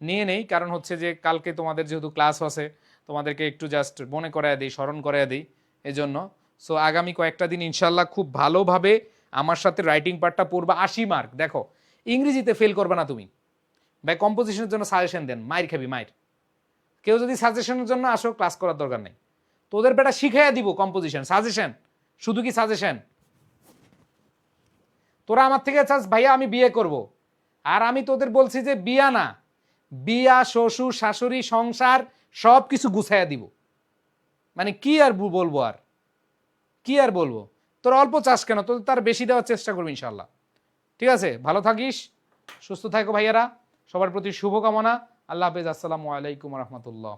নিয়ে নেই, কারণ হচ্ছে যে কালকে তোমাদের যেহেতু ক্লাস আছে, তোমাদেরকে একটু জাস্ট মনে করায় দিই, স্মরণ করায় দিই এজন্য। সো আগামী কয়েকটা দিন ইনশাল্লাহ খুব ভালোভাবে আমার সাথে রাইটিং পার্টটা পড়বা। 80 মার্ক। দেখো ইংরেজিতে ফেল করবে না তুমি। ভাই কম্পোজিশনের জন্য সাজেশন দেন, মাইর খাবি মাইর। কেউ যদি সাজেশনের জন্য আসো, ক্লাস করার দরকার নেই। তোদের বেটা শিখাইয়া দিব কম্পোজিশন, সাজেশন, শুধু কি সাজেশন। তোরা আমার থেকে চাস ভাইয়া আমি বিয়ে করব, আর আমি তোদের বলছি যে বিয়া না, বিয়া, শ্বশুর শাশুড়ি, সংসার সব কিছু গুছাইয়া দিব। মানে কি আর বলবো, আর কি আর বলবো। তোর অল্প চাস কেন, তোদের তার বেশি দেওয়ার চেষ্টা করবো ইনশাল্লাহ। ঠিক আছে, ভালো থাকিস, সুস্থ থাকো ভাইয়ারা। সবার প্রতি শুভকামনা। আল্লাহ হাফেজ। আসসালামু আলাইকুম রহমতুল্লাহ।